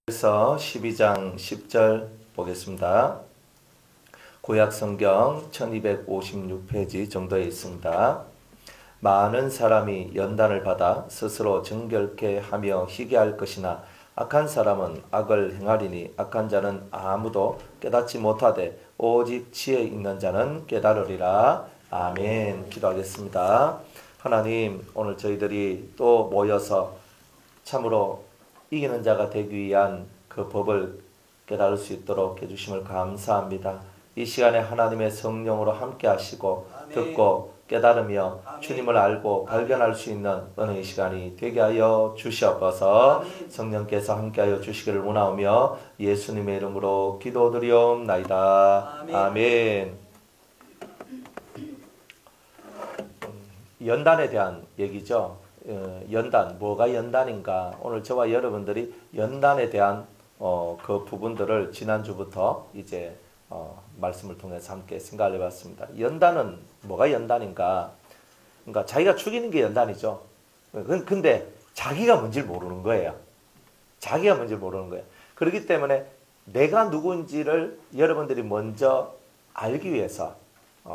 그래서 12장 10절 보겠습니다. 구약성경 1256페이지 정도에 있습니다. 많은 사람이 연단을 받아 스스로 정결케 하며 희귀할 것이나 악한 사람은 악을 행하리니 악한 자는 아무도 깨닫지 못하되 오직 지혜 있는 자는 깨달으리라. 아멘. 기도하겠습니다. 하나님, 오늘 저희들이 또 모여서 참으로 이기는 자가 되기 위한 그 법을 깨달을 수 있도록 해주심을 감사합니다. 이 시간에 하나님의 성령으로 함께 하시고 듣고 깨달으며 주님을 알고 발견할 수 있는 은혜의 시간이 되게 하여 주시옵소서. 성령께서 함께하여 주시기를 원하오며 예수님의 이름으로 기도드리옵나이다. 아멘. 연단에 대한 얘기죠. 연단, 뭐가 연단인가? 오늘 저와 여러분들이 연단에 대한 그 부분들을 지난주부터 이제 말씀을 통해서 함께 생각을 해봤습니다. 연단은 뭐가 연단인가? 그러니까 자기가 죽이는 게 연단이죠. 근데 자기가 뭔지 모르는 거예요. 자기가 뭔지 모르는 거예요. 그렇기 때문에 내가 누구인지를 여러분들이 먼저 알기 위해서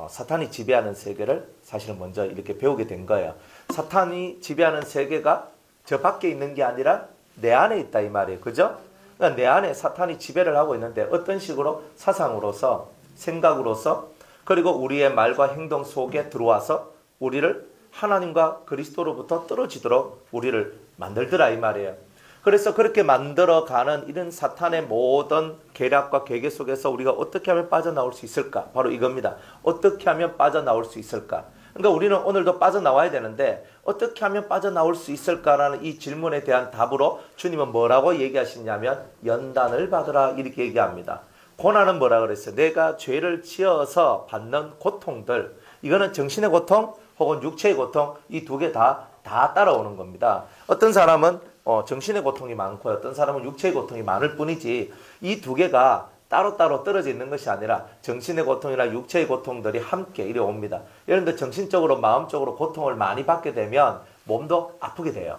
사탄이 지배하는 세계를 사실은 먼저 이렇게 배우게 된 거예요. 사탄이 지배하는 세계가 저 밖에 있는 게 아니라 내 안에 있다 이 말이에요. 그죠? 그러니까 내 안에 사탄이 지배를 하고 있는데 어떤 식으로? 사상으로서, 생각으로서, 그리고 우리의 말과 행동 속에 들어와서 우리를 하나님과 그리스도로부터 떨어지도록 우리를 만들더라 이 말이에요. 그래서 그렇게 만들어가는 이런 사탄의 모든 계략과 계계 속에서 우리가 어떻게 하면 빠져나올 수 있을까? 바로 이겁니다. 어떻게 하면 빠져나올 수 있을까? 그러니까 우리는 오늘도 빠져나와야 되는데 어떻게 하면 빠져나올 수 있을까라는 이 질문에 대한 답으로 주님은 뭐라고 얘기하시냐면 연단을 받으라 이렇게 얘기합니다. 고난은 뭐라 그랬어요? 내가 죄를 지어서 받는 고통들, 이거는 정신의 고통 혹은 육체의 고통, 이 두 개 다 따라오는 겁니다. 어떤 사람은 정신의 고통이 많고 어떤 사람은 육체의 고통이 많을 뿐이지 이 두 개가 따로따로 떨어져 있는 것이 아니라 정신의 고통이나 육체의 고통들이 함께 이래 옵니다. 예를 들어 정신적으로 마음적으로 고통을 많이 받게 되면 몸도 아프게 돼요.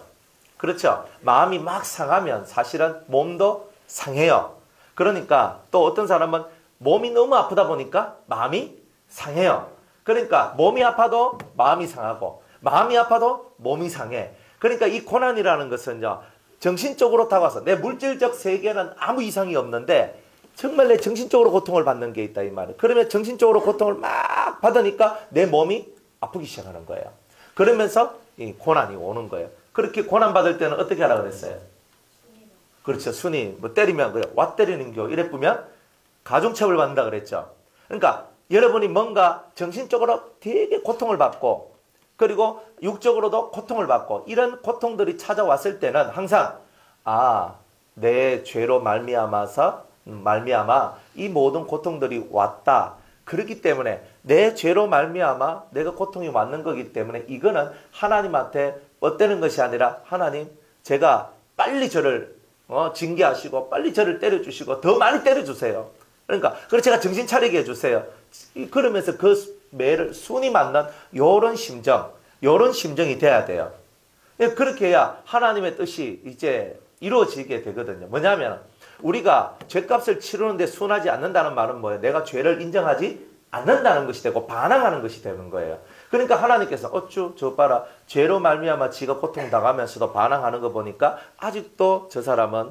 그렇죠? 마음이 막 상하면 사실은 몸도 상해요. 그러니까 또 어떤 사람은 몸이 너무 아프다 보니까 마음이 상해요. 그러니까 몸이 아파도 마음이 상하고 마음이 아파도 몸이 상해. 그러니까 이 고난이라는 것은요, 정신적으로 다가와서 내 물질적 세계는 아무 이상이 없는데 정말 내 정신적으로 고통을 받는 게 있다 이 말이에요. 그러면 정신적으로 고통을 막 받으니까 내 몸이 아프기 시작하는 거예요. 그러면서 이 고난이 오는 거예요. 그렇게 고난 받을 때는 어떻게 하라 그랬어요? 그렇죠. 순이 뭐 때리면 그래. 와 때리는 겨 이래 뿌면 가중처벌 받는다 그랬죠. 그러니까 여러분이 뭔가 정신적으로 되게 고통을 받고 그리고 육적으로도 고통을 받고 이런 고통들이 찾아왔을 때는 항상 내 죄로 말미암아 이 모든 고통들이 왔다. 그렇기 때문에 내 죄로 말미암아 내가 고통이 왔는 거기 때문에 이거는 하나님한테 뻗대는 것이 아니라 하나님 제가 빨리 저를 징계하시고 빨리 저를 때려주시고 더 많이 때려주세요. 그러니까 그래서 제가 정신 차리게 해주세요. 그러면서 그 매를 순이 맞는 요런 심정이 돼야 돼요. 그렇게 해야 하나님의 뜻이 이제 이루어지게 되거든요. 뭐냐면 우리가 죄값을 치르는데 순하지 않는다는 말은 뭐예요? 내가 죄를 인정하지 않는다는 것이 되고 반항하는 것이 되는 거예요. 그러니까 하나님께서 어쭈 저 봐라 죄로 말미암아 지가 고통당하면서도 반항하는 거 보니까 아직도 저 사람은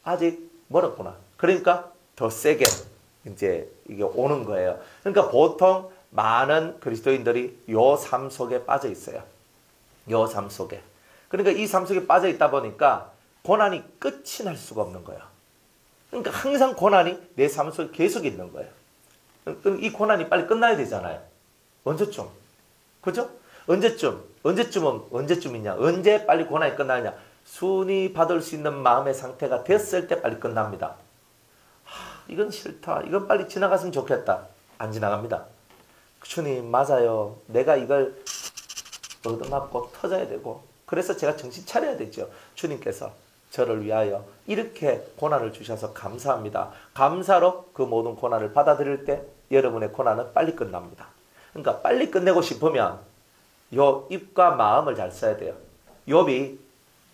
아직 멀었구나. 그러니까 더 세게 이제 이게 오는 거예요. 그러니까 보통 많은 그리스도인들이 요 삶 속에 빠져 있어요. 요 삶 속에. 그러니까 이 삶 속에 빠져 있다 보니까 고난이 끝이 날 수가 없는 거예요. 그러니까 항상 고난이 내 삶 속에 계속 있는 거예요. 이 고난이 빨리 끝나야 되잖아요. 언제쯤? 그죠? 언제쯤이냐? 언제 빨리 고난이 끝나느냐? 순위 받을 수 있는 마음의 상태가 됐을 때 빨리 끝납니다. 이건 싫다. 이건 빨리 지나갔으면 좋겠다. 안 지나갑니다. 주님 맞아요. 내가 이걸 얻어맞고 터져야 되고 그래서 제가 정신 차려야 되죠. 주님께서 저를 위하여 이렇게 고난을 주셔서 감사합니다. 감사로 그 모든 고난을 받아들일 때 여러분의 고난은 빨리 끝납니다. 그러니까 빨리 끝내고 싶으면 요 입과 마음을 잘 써야 돼요. 욥이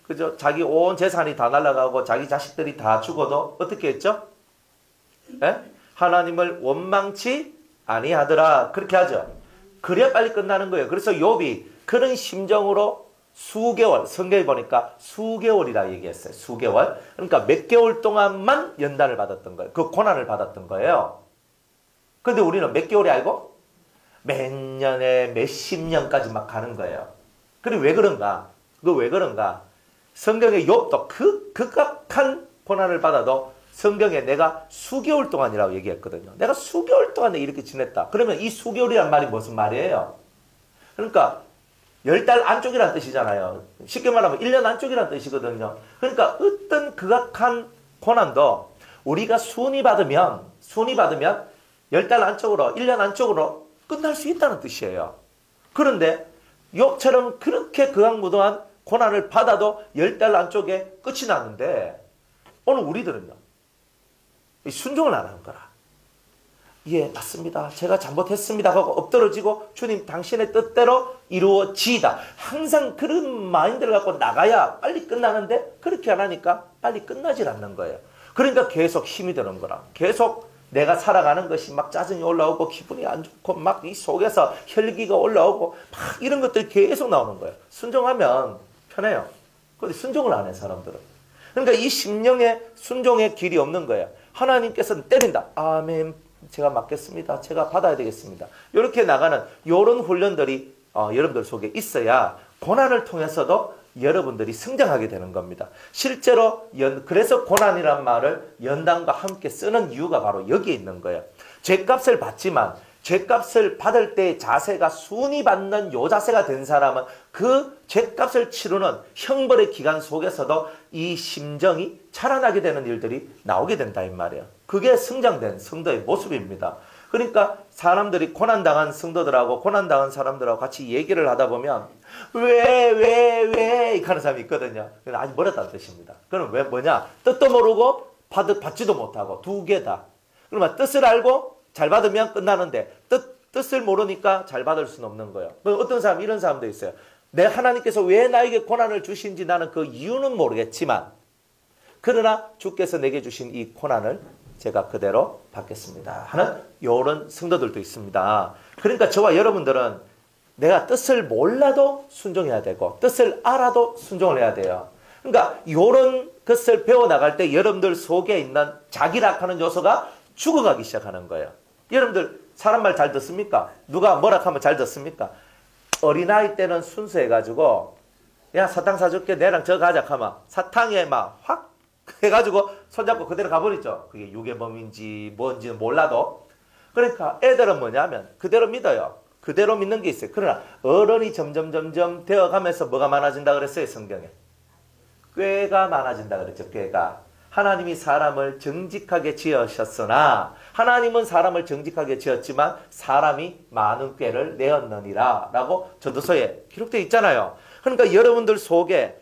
그죠? 자기 온 재산이 다 날아가고 자기 자식들이 다 죽어도 어떻게 했죠? 예? 하나님을 원망치 아니하더라. 그렇게 하죠. 그래야 빨리 끝나는 거예요. 그래서 욥이 그런 심정으로 수개월, 성경에 보니까 수개월이라 얘기했어요. 수개월. 그러니까 몇 개월 동안만 연단을 받았던 거예요. 그 고난을 받았던 거예요. 근데 우리는 몇 개월이 알고? 몇 년에 몇십 년까지 막 가는 거예요. 그리고 왜 그런가? 그거 왜 그런가? 성경에 욥도 그 극악한 고난을 받아도 성경에 내가 수개월 동안이라고 얘기했거든요. 내가 수개월 동안에 이렇게 지냈다. 그러면 이 수개월이란 말이 무슨 말이에요? 그러니까 10달 안쪽이란 뜻이잖아요. 쉽게 말하면 1년 안쪽이란 뜻이거든요. 그러니까 어떤 극악한 고난도 우리가 순위 받으면 10달 안쪽으로 1년 안쪽으로 끝날 수 있다는 뜻이에요. 그런데 욥처럼 그렇게 극악무도한 고난을 받아도 10달 안쪽에 끝이 났는데 오늘 우리들은요. 순종을 안 하는 거라. 예, 맞습니다. 제가 잘못했습니다 하고 엎드러지고 주님 당신의 뜻대로 이루어지이다. 항상 그런 마인드를 갖고 나가야 빨리 끝나는데 그렇게 안 하니까 빨리 끝나질 않는 거예요. 그러니까 계속 힘이 드는 거라. 계속 내가 살아가는 것이 막 짜증이 올라오고 기분이 안 좋고 막 이 속에서 혈기가 올라오고 막 이런 것들이 계속 나오는 거예요. 순종하면 편해요. 그런데 순종을 안 해 사람들은. 그러니까 이 심령의 순종의 길이 없는 거예요. 하나님께서는 때린다. 아멘. 제가 맡겠습니다. 제가 받아야 되겠습니다. 이렇게 나가는 이런 훈련들이 여러분들 속에 있어야 고난을 통해서도 여러분들이 성장하게 되는 겁니다. 실제로 그래서 고난이란 말을 연단과 함께 쓰는 이유가 바로 여기에 있는 거예요. 죄값을 받지만 죄값을 받을 때 자세가 순위 받는 요 자세가 된 사람은 그 죄값을 치르는 형벌의 기간 속에서도 이 심정이 자라나게 되는 일들이 나오게 된다 이 말이에요. 그게 성장된 성도의 모습입니다. 그러니까 사람들이 고난당한 성도들하고 고난당한 사람들하고 같이 얘기를 하다 보면 왜 이렇게 하는 사람이 있거든요. 아직 멀었다는 뜻입니다. 그럼 왜 뭐냐? 뜻도 모르고 받지도 못하고 두 개 다. 그러면 뜻을 알고 잘 받으면 끝나는데 뜻을 모르니까 잘 받을 수는 없는 거예요. 어떤 사람 이런 사람도 있어요. 내 하나님께서 왜 나에게 고난을 주신지 나는 그 이유는 모르겠지만 그러나 주께서 내게 주신 이 고난을 제가 그대로 받겠습니다 하는 이런 성도들도 있습니다. 그러니까 저와 여러분들은 내가 뜻을 몰라도 순종해야 되고 뜻을 알아도 순종을 해야 돼요. 그러니까 이런 것을 배워나갈 때 여러분들 속에 있는 자기락하는 요소가 죽어가기 시작하는 거예요. 여러분들 사람 말 잘 듣습니까? 누가 뭐라 하면 잘 듣습니까? 어린아이 때는 순수해가지고 야 사탕 사줄게 내랑 저 가자 하면 사탕에 막 확 해가지고 손잡고 그대로 가버리죠. 그게 유괴범인지 뭔지는 몰라도. 그러니까 애들은 뭐냐면 그대로 믿어요. 그대로 믿는 게 있어요. 그러나 어른이 점점 되어가면서 뭐가 많아진다 그랬어요 성경에. 꾀가 많아진다 그랬죠. 꾀가. 하나님이 사람을 정직하게 지으셨으나 하나님은 사람을 정직하게 지었지만 사람이 많은 꾀를 내었느니라 라고 전도서에 기록되어 있잖아요. 그러니까 여러분들 속에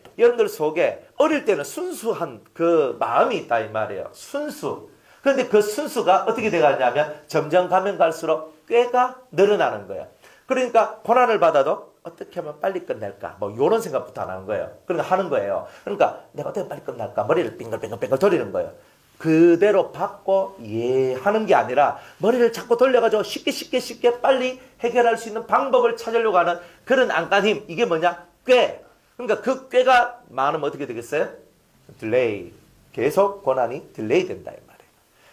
어릴 때는 순수한 그 마음이 있다 이 말이에요. 순수. 그런데 그 순수가 어떻게 돼가냐면 점점 가면 갈수록 꾀가 늘어나는 거예요. 그러니까 고난을 받아도 어떻게 하면 빨리 끝낼까? 뭐 이런 생각부터 안 하는 거예요. 그러니까 하는 거예요. 그러니까 내가 어떻게 빨리 끝날까? 머리를 빙글빙글 돌리는 거예요. 그대로 받고 하는 게 아니라 머리를 자꾸 돌려가지고 쉽게 빨리 해결할 수 있는 방법을 찾으려고 하는 그런 안간힘. 이게 뭐냐? 꾀. 그러니까 그 꾀가 많으면 어떻게 되겠어요? 딜레이. 계속 고난이 딜레이 된다 이 말이에요.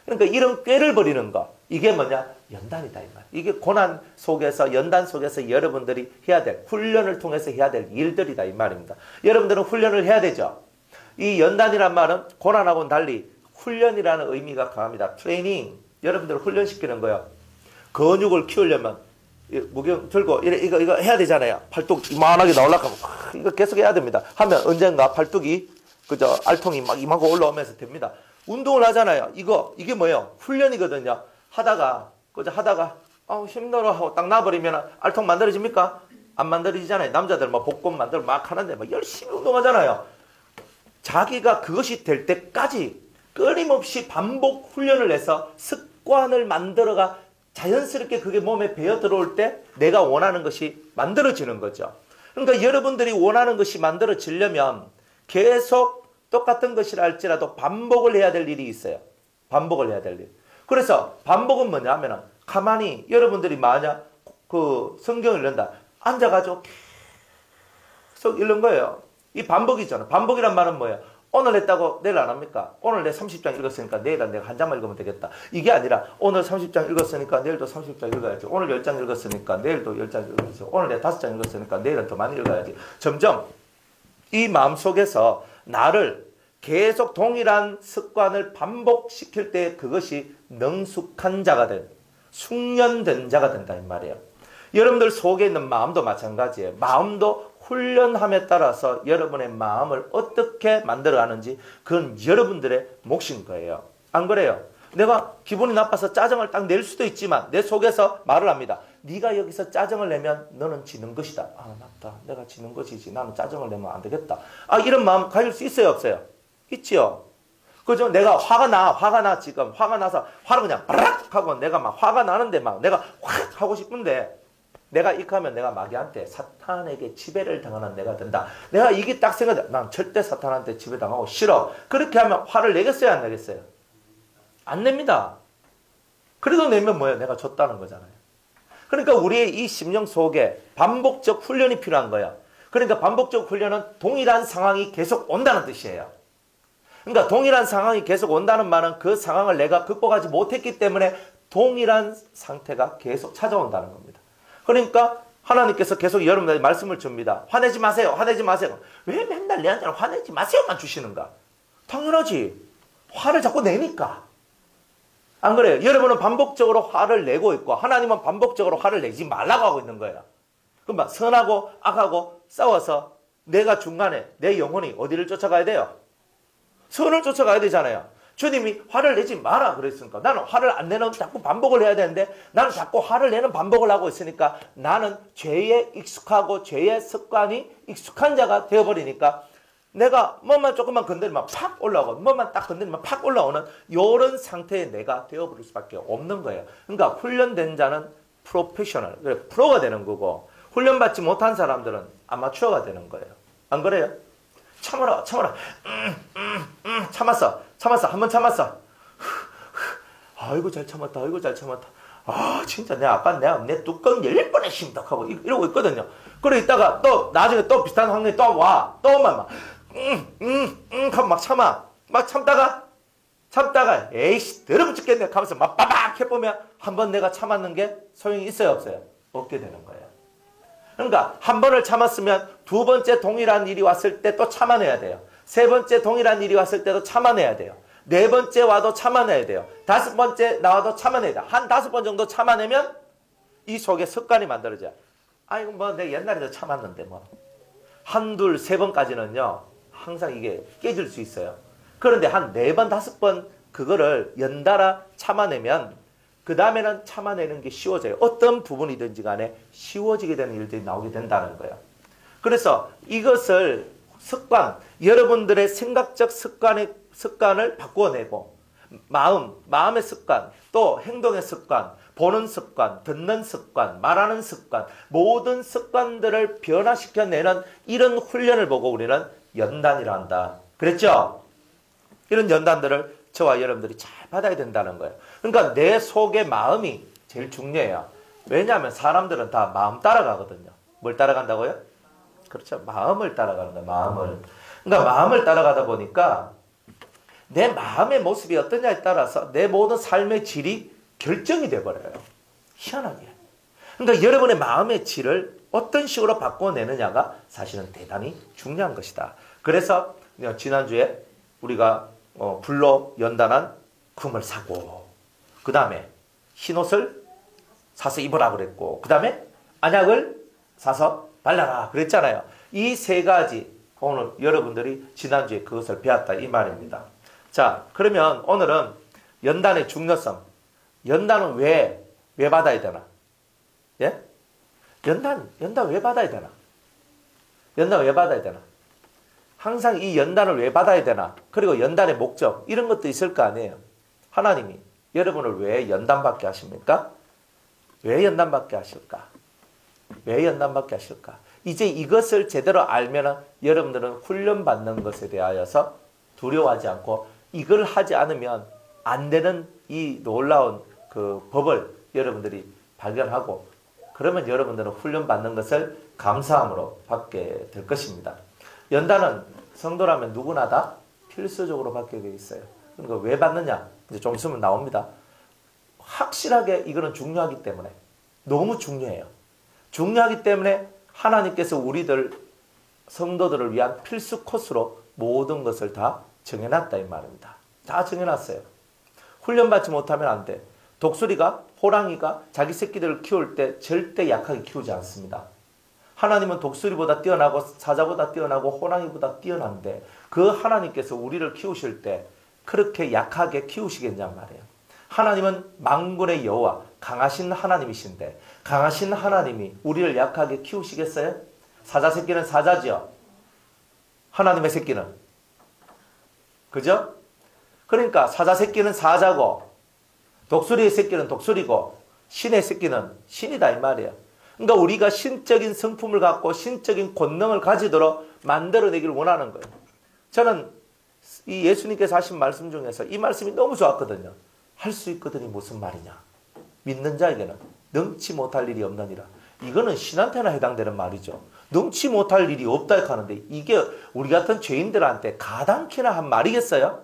그러니까 이런 꾀를 버리는 거. 이게 뭐냐? 연단이다 이 말. 이게 고난 속에서 연단 속에서 여러분들이 해야 될 훈련을 통해서 해야 될 일들이다 이 말입니다. 여러분들은 훈련을 해야 되죠. 이 연단이란 말은 고난하고는 달리 훈련이라는 의미가 강합니다. 트레이닝. 여러분들을 훈련시키는 거예요. 근육을 키우려면 무경 들고 이거 해야 되잖아요. 팔뚝 이만하게 나오려고 하면 이거 계속 해야 됩니다. 하면 언젠가 팔뚝이 그저 알통이 막 이만큼 올라오면서 됩니다. 운동을 하잖아요. 이게 뭐예요? 훈련이거든요. 하다가 힘들어 하고 딱 놔버리면 알통 만들어집니까? 안 만들어지잖아요. 남자들 막 복권 만들어 막 하는데 막 열심히 운동하잖아요. 자기가 그것이 될 때까지 끊임없이 반복 훈련을 해서 습관을 만들어가 자연스럽게 그게 몸에 배어 들어올 때 내가 원하는 것이 만들어지는 거죠. 그러니까 여러분들이 원하는 것이 만들어지려면 계속 똑같은 것이라 할지라도 반복을 해야 될 일이 있어요. 반복을 해야 될 일. 그래서 반복은 뭐냐 하면은 가만히 여러분들이 만약 그 성경을 읽는다. 앉아가지고 계속 읽는 거예요. 이 반복이잖아. 반복이란 말은 뭐예요? 오늘 했다고 내일 안 합니까? 오늘 내 30장 읽었으니까 내일은 내가 한 장만 읽으면 되겠다. 이게 아니라 오늘 30장 읽었으니까 내일도 30장 읽어야지. 오늘 10장 읽었으니까 내일도 10장 읽어야지. 오늘 내가 5장 읽었으니까 내일은 더 많이 읽어야지. 점점 이 마음속에서 나를 계속 동일한 습관을 반복시킬 때 그것이 능숙한 자가 된, 숙련된 자가 된다 이 말이에요. 여러분들 속에 있는 마음도 마찬가지예요. 마음도 훈련함에 따라서 여러분의 마음을 어떻게 만들어가는지 그건 여러분들의 몫인 거예요. 안 그래요? 내가 기분이 나빠서 짜증을 딱 낼 수도 있지만 내 속에서 말을 합니다. 네가 여기서 짜증을 내면 너는 지는 것이다. 아 맞다. 내가 지는 것이지. 나는 짜증을 내면 안 되겠다. 아 이런 마음 가질 수 있어요 없어요? 있지요. 그죠? 내가 화가 나 지금 화가 나서 화를 그냥 바락 하고 내가 막 화가 나는데 막 내가 확 하고 싶은데 내가 이렇게 하면 내가 마귀한테 사탄에게 지배를 당하는 내가 된다. 내가 이게 딱 생각해. 난 절대 사탄한테 지배당하고 싫어. 그렇게 하면 화를 내겠어요 안 내겠어요? 안 냅니다. 그래도 내면 뭐예요? 내가 졌다는 거잖아요. 그러니까 우리의 이 심령 속에 반복적 훈련이 필요한 거예요. 그러니까 반복적 훈련은 동일한 상황이 계속 온다는 뜻이에요. 그러니까 동일한 상황이 계속 온다는 말은 그 상황을 내가 극복하지 못했기 때문에 동일한 상태가 계속 찾아온다는 겁니다. 그러니까 하나님께서 계속 여러분들에게 말씀을 줍니다. 화내지 마세요. 화내지 마세요. 왜 맨날 내한테는 화내지 마세요만 주시는가? 당연하지. 화를 자꾸 내니까. 안 그래요? 여러분은 반복적으로 화를 내고 있고 하나님은 반복적으로 화를 내지 말라고 하고 있는 거예요. 그럼 막 선하고 악하고 싸워서 내가 중간에 내 영혼이 어디를 쫓아가야 돼요? 선을 쫓아가야 되잖아요. 주님이 화를 내지 마라 그랬으니까 나는 화를 안 내는 자꾸 반복을 해야 되는데 나는 자꾸 화를 내는 반복을 하고 있으니까 나는 죄에 익숙하고 죄의 습관이 익숙한 자가 되어버리니까 내가 뭐만 조금만 건드리면 팍 올라오고 뭐만 딱 건드리면 팍 올라오는 이런 상태의 내가 되어버릴 수밖에 없는 거예요. 그러니까 훈련된 자는 프로페셔널, 프로가 되는 거고 훈련받지 못한 사람들은 아마추어가 되는 거예요. 안 그래요? 참아라. 참았어. 한 번 참았어. 아이고 잘 참았다. 아 진짜 내 뚜껑 열릴 뻔했습니다 하고 이러고 있거든요. 그러고 있다가 또 나중에 또 비슷한 상황이 또 와. 또 막 하고 막 참아. 막 참다가 에이씨 더러워 죽겠네 하면서 막 빠박 해보면 한 번 내가 참았는 게 소용이 있어요 없어요? 없게 되는 거예요. 그러니까 한 번을 참았으면 두 번째 동일한 일이 왔을 때 또 참아내야 돼요. 세 번째 동일한 일이 왔을 때도 참아내야 돼요. 네 번째 와도 참아내야 돼요. 다섯 번째 나와도 참아내야 돼요. 한 5번 정도 참아내면 이 속에 습관이 만들어져요. 아이고 뭐 내가 옛날에도 참았는데 뭐 한둘 세 번까지는요 항상 이게 깨질 수 있어요. 그런데 한 4번 5번 그거를 연달아 참아내면 그 다음에는 참아내는 게 쉬워져요. 어떤 부분이든지 간에 쉬워지게 되는 일들이 나오게 된다는 거예요. 그래서 이것을 습관, 여러분들의 생각적 습관을 바꾸어내고 마음의 습관, 또 행동의 습관, 보는 습관, 듣는 습관, 말하는 습관, 모든 습관들을 변화시켜내는 이런 훈련을 보고 우리는 연단이라 한다. 그랬죠? 이런 연단들을 저와 여러분들이 잘 받아야 된다는 거예요. 그러니까 내 속의 마음이 제일 중요해요. 왜냐하면 사람들은 다 마음 따라가거든요. 뭘 따라간다고요? 그렇죠. 마음을 따라가는 거예요. 마음을. 그러니까 마음을 따라가다 보니까 내 마음의 모습이 어떠냐에 따라서 내 모든 삶의 질이 결정이 돼버려요. 희한하게. 그러니까 여러분의 마음의 질을 어떤 식으로 바꿔내느냐가 사실은 대단히 중요한 것이다. 그래서 지난주에 우리가 불로 연단한 금을 사고 그 다음에 흰옷을 사서 입으라 그랬고 그 다음에 안약을 사서 발라라 그랬잖아요. 이 3가지 오늘 여러분들이 지난주에 그것을 배웠다 이 말입니다. 자 그러면 오늘은 연단의 중요성, 연단은 왜 받아야 되나? 예? 연단 왜 받아야 되나? 연단 왜 받아야 되나? 항상 이 연단을 왜 받아야 되나? 그리고 연단의 목적 이런 것도 있을 거 아니에요. 하나님이 여러분을 왜 연단받게 하십니까? 왜 연단받게 하실까? 왜 연단받게 하실까? 이제 이것을 제대로 알면은 여러분들은 훈련받는 것에 대하여서 두려워하지 않고 이걸 하지 않으면 안 되는 이 놀라운 그 법을 여러분들이 발견하고 그러면 여러분들은 훈련받는 것을 감사함으로 받게 될 것입니다. 연단은 성도라면 누구나 다 필수적으로 받게 되어 있어요. 그러니까 왜 받느냐? 이제 좀 있으면 나옵니다. 확실하게 이거는 중요하기 때문에 너무 중요해요. 중요하기 때문에 하나님께서 우리들 성도들을 위한 필수 코스로 모든 것을 다 정해놨다 이 말입니다. 다 정해놨어요. 훈련받지 못하면 안 돼. 독수리가 호랑이가 자기 새끼들을 키울 때 절대 약하게 키우지 않습니다. 하나님은 독수리보다 뛰어나고 사자보다 뛰어나고 호랑이보다 뛰어난데 그 하나님께서 우리를 키우실 때 그렇게 약하게 키우시겠냔 말이에요. 하나님은 만군의 여호와 강하신 하나님이신데 강하신 하나님이 우리를 약하게 키우시겠어요? 사자 새끼는 사자지요. 하나님의 새끼는 그죠? 그러니까 사자 새끼는 사자고 독수리의 새끼는 독수리고 신의 새끼는 신이다 이 말이에요. 그러니까 우리가 신적인 성품을 갖고 신적인 권능을 가지도록 만들어내기를 원하는 거예요. 저는 이 예수님께서 하신 말씀 중에서 이 말씀이 너무 좋았거든요. 할 수 있거든이 무슨 말이냐. 믿는 자에게는 능치 못할 일이 없느니라. 이거는 신한테나 해당되는 말이죠. 능치 못할 일이 없다 하는데 이게 우리 같은 죄인들한테 가당키나 한 말이겠어요?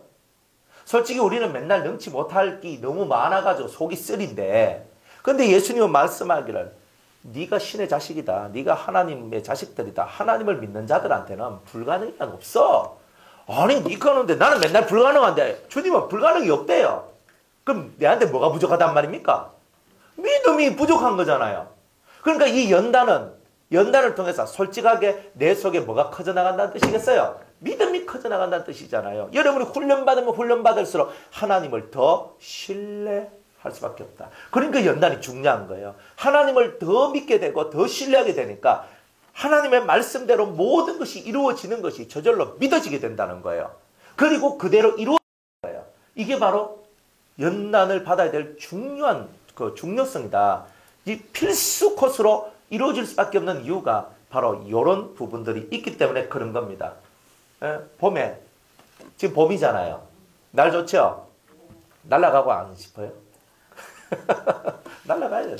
솔직히 우리는 맨날 능치 못할 게 너무 많아가지고 속이 쓰린데 근데 예수님은 말씀하기를 네가 신의 자식이다. 네가 하나님의 자식들이다. 하나님을 믿는 자들한테는 불가능이 없어. 아니 니가 하는데 나는 맨날 불가능한데 주님은 불가능이 없대요. 그럼 내한테 뭐가 부족하단 말입니까? 믿음이 부족한 거잖아요. 그러니까 이 연단을 통해서 솔직하게 내 속에 뭐가 커져나간다는 뜻이겠어요? 믿음이 커져나간다는 뜻이잖아요. 여러분이 훈련받으면 훈련받을수록 하나님을 더 신뢰할 수밖에 없다. 그러니까 연단이 중요한 거예요. 하나님을 더 믿게 되고 더 신뢰하게 되니까 하나님의 말씀대로 모든 것이 이루어지는 것이 저절로 믿어지게 된다는 거예요. 그리고 그대로 이루어지는 거예요. 이게 바로 연단을 받아야 될 중요한 그 중요성이다. 이 필수 코스로 이루어질 수밖에 없는 이유가 바로 이런 부분들이 있기 때문에 그런 겁니다. 봄에 지금 봄이잖아요. 날 좋죠? 날아가고 안 싶어요? 날아가야 돼.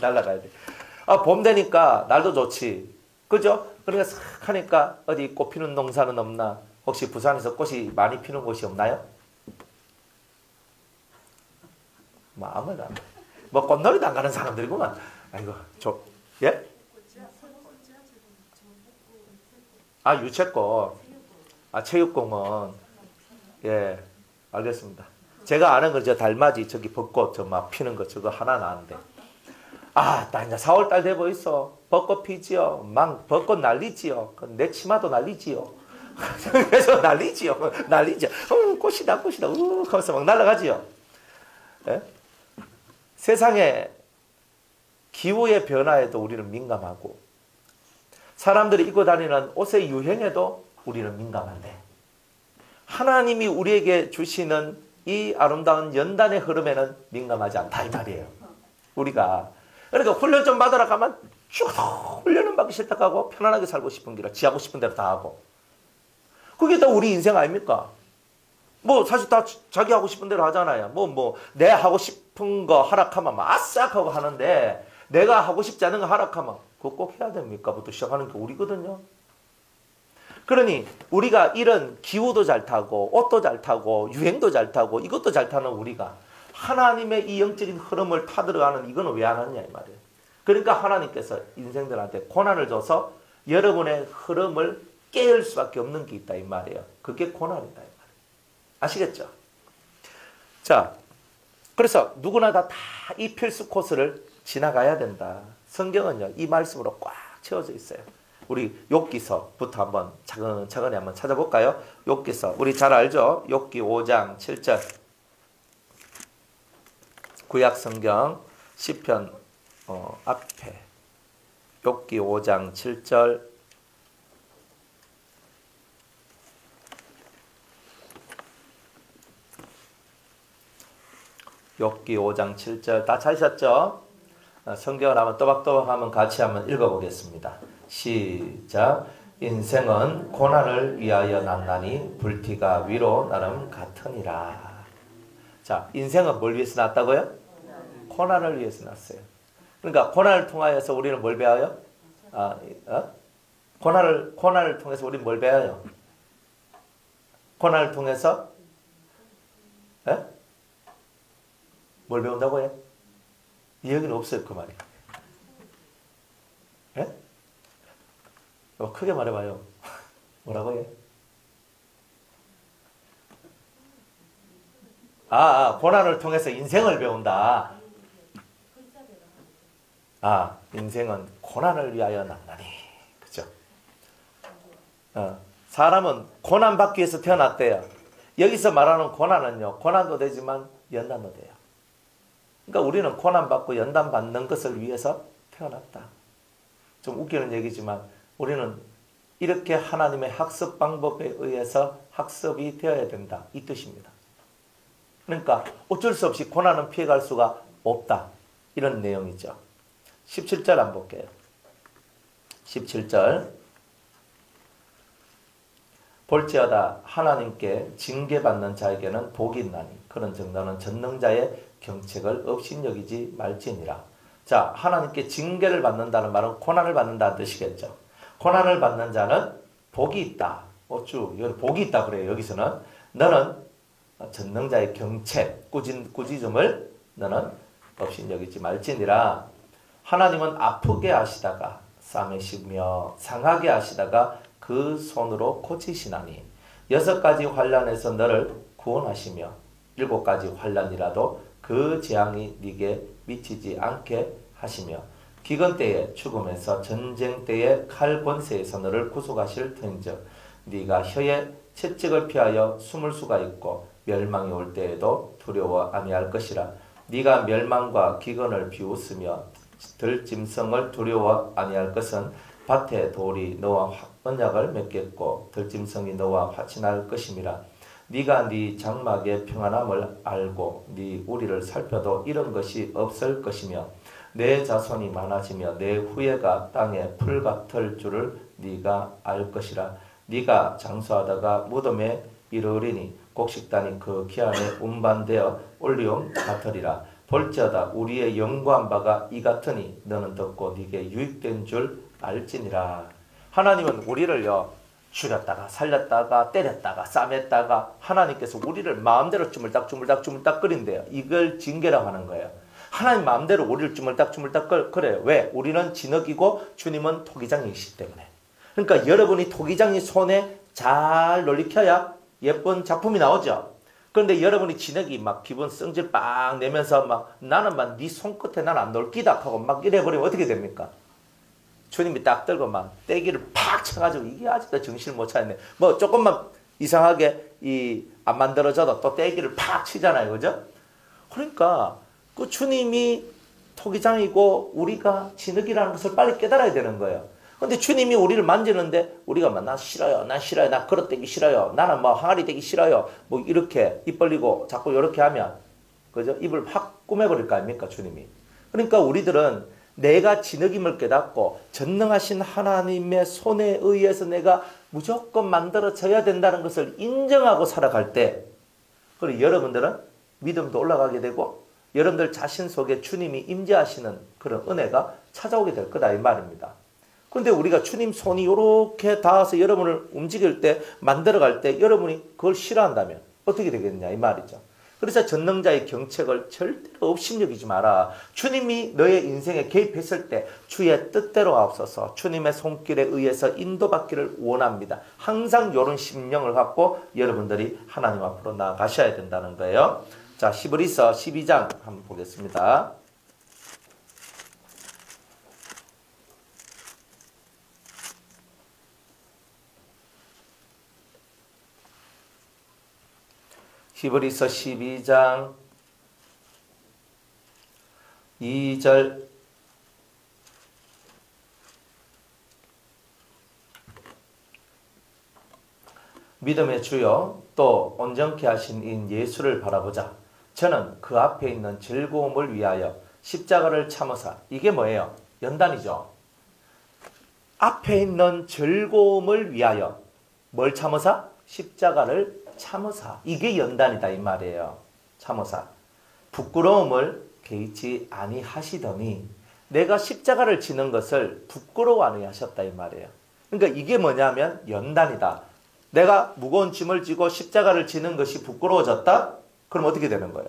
날아가야 돼. 아, 봄 되니까 날도 좋지. 그죠? 그러니까 싹 하니까 어디 꽃 피는 농사는 없나? 혹시 부산에서 꽃이 많이 피는 곳이 없나요? 뭐 아무나 뭐 꽃놀이도 안 가는 사람들이구만. 아이고, 예? 아, 유채꽃. 아, 체육공원. 예, 알겠습니다. 제가 아는 거 저 달맞이 저기 벚꽃 저 막 피는 거 저거 하나 나는데. 아, 나 이제 4월달 되고 있어. 벚꽃 피지요. 막 벚꽃 난리지요. 내 치마도 난리지요. 그래서 난리지요. 꽃이다. 하면서 막 날아가지요. 예? 세상의 기후의 변화에도 우리는 민감하고 사람들이 입고 다니는 옷의 유행에도 우리는 민감한데 하나님이 우리에게 주시는 이 아름다운 연단의 흐름에는 민감하지 않다 이 말이에요. 우리가 그러니까 훈련 좀 받으러 가면 쭉 훈련은 받기 싫다 하고 편안하게 살고 싶은 길을 지하고 싶은 대로 다 하고 그게 다 우리 인생 아닙니까? 뭐 사실 다 자기 하고 싶은 대로 하잖아요. 내 하고 싶은 거 하락하면 막 아싹 하고 하는데 내가 하고 싶지 않은 거 하락하면 그거 꼭 해야 됩니까? 부터 시작하는 게 우리거든요. 그러니 우리가 이런 기후도 잘 타고 옷도 잘 타고 유행도 잘 타고 이것도 잘 타는 우리가 하나님의 이 영적인 흐름을 타들어가는 이거는 왜 안 하느냐 이 말이에요. 그러니까 하나님께서 인생들한테 고난을 줘서 여러분의 흐름을 깨울 수밖에 없는 게 있다 이 말이에요. 그게 고난이다 이 말이에요. 아시겠죠? 자, 그래서 누구나 다 이 필수 코스를 지나가야 된다. 성경은요 이 말씀으로 꽉 채워져 있어요. 우리 욥기서부터 한번 차근차근히 한번 찾아볼까요? 욥기서 우리 잘 알죠? 욥기 5장 7절 구약 성경 시편 앞에 욥기 5장 7절 욥기 5장 7절 다 찾으셨죠? 성경을 한번 또박또박 한번 같이 한번 읽어보겠습니다. 시작. 인생은 고난을 위하여 났나니 불티가 위로 나름 같으니라. 자, 인생은 뭘 위해서 났다고요? 고난을 위해서 났어요. 그러니까 고난을 통하여서 우리는 뭘 배워요? 고난을 통해서 우리는 뭘 배워요? 고난을 통해서 뭘 배운다고요? 이 얘기는 없어요, 그 말이. 크게 말해봐요. 뭐라고 해? 고난을 통해서 인생을 배운다. 인생은 고난을 위하여 났나니. 그죠? 사람은 고난받기 위해서 태어났대요. 여기서 말하는 고난은요, 고난도 되지만 연단도 돼요. 그러니까 우리는 고난받고 연단받는 것을 위해서 태어났다. 좀 웃기는 얘기지만 우리는 이렇게 하나님의 학습 방법에 의해서 학습이 되어야 된다. 이 뜻입니다. 그러니까 어쩔 수 없이 고난은 피해갈 수가 없다. 이런 내용이죠. 17절 한번 볼게요. 17절. 볼지어다 하나님께 징계받는 자에게는 복이 있나니 그런 정도는 전능자의 경책을 업신여기지 말지니라. 자, 하나님께 징계를 받는다는 말은 고난을 받는다는 뜻이겠죠. 고난을 받는 자는 복이 있다. 여기 복이 있다 그래요. 여기서는 너는 전능자의 경책, 꾸짖음을 너는 업신여기지 말지니라. 하나님은 아프게 하시다가 싸매시며 상하게 하시다가 그 손으로 고치시나니 6가지 환난에서 너를 구원하시며 7가지 환난이라도 그 재앙이 네게 미치지 않게 하시며 기근 때에 죽음에서 전쟁 때에 칼 권세에서 너를 구속하실 터인즉 네가 혀의 채찍을 피하여 숨을 수가 있고 멸망이 올 때에도 두려워 아니할 것이라. 네가 멸망과 기근을 비웃으며 들짐승을 두려워 아니할 것은 밭에 돌이 너와 언약을 맺겠고 들짐승이 너와 화친할 것임이라. 네가 네 장막의 평안함을 알고 네 우리를 살펴도 이런 것이 없을 것이며 내 자손이 많아지며 내 후예가 땅에 풀 같을 줄을 네가 알 것이라. 네가 장수하다가 무덤에 이르리니 곡식단이 그 기한에 운반되어 올리움 같으리라. 볼지어다 우리의 연구한 바가 이 같으니 너는 듣고 네게 유익된 줄 알지니라. 하나님은 우리를요 죽였다가 살렸다가 때렸다가 싸맸다가 하나님께서 우리를 마음대로 주물딱 끓인대요. 이걸 징계라고 하는 거예요. 하나님 마음대로 우리를 주물딱 끓여요. 왜? 우리는 진흙이고 주님은 토기장이시기 때문에. 그러니까 여러분이 토기장이 손에 잘 놀리켜야 예쁜 작품이 나오죠. 그런데 여러분이 진흙이 막 기분 성질 빵 내면서 막 나는 막 네 손끝에 난 안 놀기다 하고 막 이래버리면 어떻게 됩니까? 주님이 딱 들고 막 떼기를 팍 쳐가지고 이게 아직도 정신을 못 차리네. 뭐 조금만 이상하게 안 만들어져도 또 떼기를 팍 치잖아요. 그죠? 그러니까 그 주님이 토기장이고 우리가 진흙이라는 것을 빨리 깨달아야 되는 거예요. 근데 주님이 우리를 만지는데 우리가 막 나 싫어요. 나 그릇되기 싫어요. 나는 뭐 항아리 되기 싫어요. 뭐 이렇게 입 벌리고 자꾸 이렇게 하면 그죠? 입을 확 꾸며버릴 거 아닙니까? 주님이. 그러니까 우리들은 내가 진흙임을 깨닫고 전능하신 하나님의 손에 의해서 내가 무조건 만들어져야 된다는 것을 인정하고 살아갈 때 그리고 여러분들은 믿음도 올라가게 되고 여러분들 자신 속에 주님이 임재하시는 그런 은혜가 찾아오게 될 거다 이 말입니다. 그런데 우리가 주님 손이 이렇게 닿아서 여러분을 움직일 때 만들어갈 때 여러분이 그걸 싫어한다면 어떻게 되겠느냐 이 말이죠. 그래서 전능자의 경책을 절대로 업신여기지 마라. 주님이 너의 인생에 개입했을 때 주의 뜻대로 하옵소서. 주님의 손길에 의해서 인도받기를 원합니다. 항상 이런 심령을 갖고 여러분들이 하나님 앞으로 나아가셔야 된다는 거예요. 자, 히브리서 12장 한번 보겠습니다. 히브리서 12장 2절 믿음의 주여 또 온전케 하신 인 예수를 바라보자. 저는 그 앞에 있는 즐거움을 위하여 십자가를 참으사. 이게 뭐예요? 연단이죠. 앞에 있는 즐거움을 위하여 뭘 참으사? 십자가를 참으사. 이게 연단이다 이 말이에요. 참으사. 부끄러움을 개의치 아니하시더니 내가 십자가를 지는 것을 부끄러워 아니하셨다 이 말이에요. 그러니까 이게 뭐냐면 연단이다. 내가 무거운 짐을 지고 십자가를 지는 것이 부끄러워졌다? 그럼 어떻게 되는 거예요?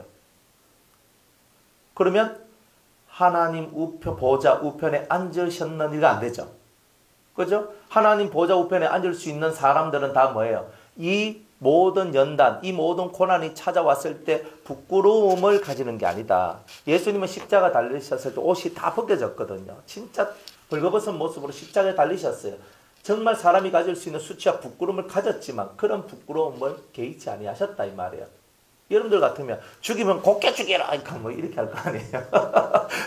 그러면 하나님 보좌 우편에 앉으셨느니가 안 되죠. 그죠? 하나님 보좌 우편에 앉을 수 있는 사람들은 다 뭐예요? 이 모든 연단, 이 모든 고난이 찾아왔을 때 부끄러움을 가지는 게 아니다. 예수님은 십자가 달리셨을 때 옷이 다 벗겨졌거든요. 진짜 벌거벗은 모습으로 십자가에 달리셨어요. 정말 사람이 가질 수 있는 수치와 부끄러움을 가졌지만 그런 부끄러움을 개의치 아니하셨다 이 말이에요. 여러분들 같으면 죽이면 곱게 죽여라 뭐 이렇게 할 거 아니에요.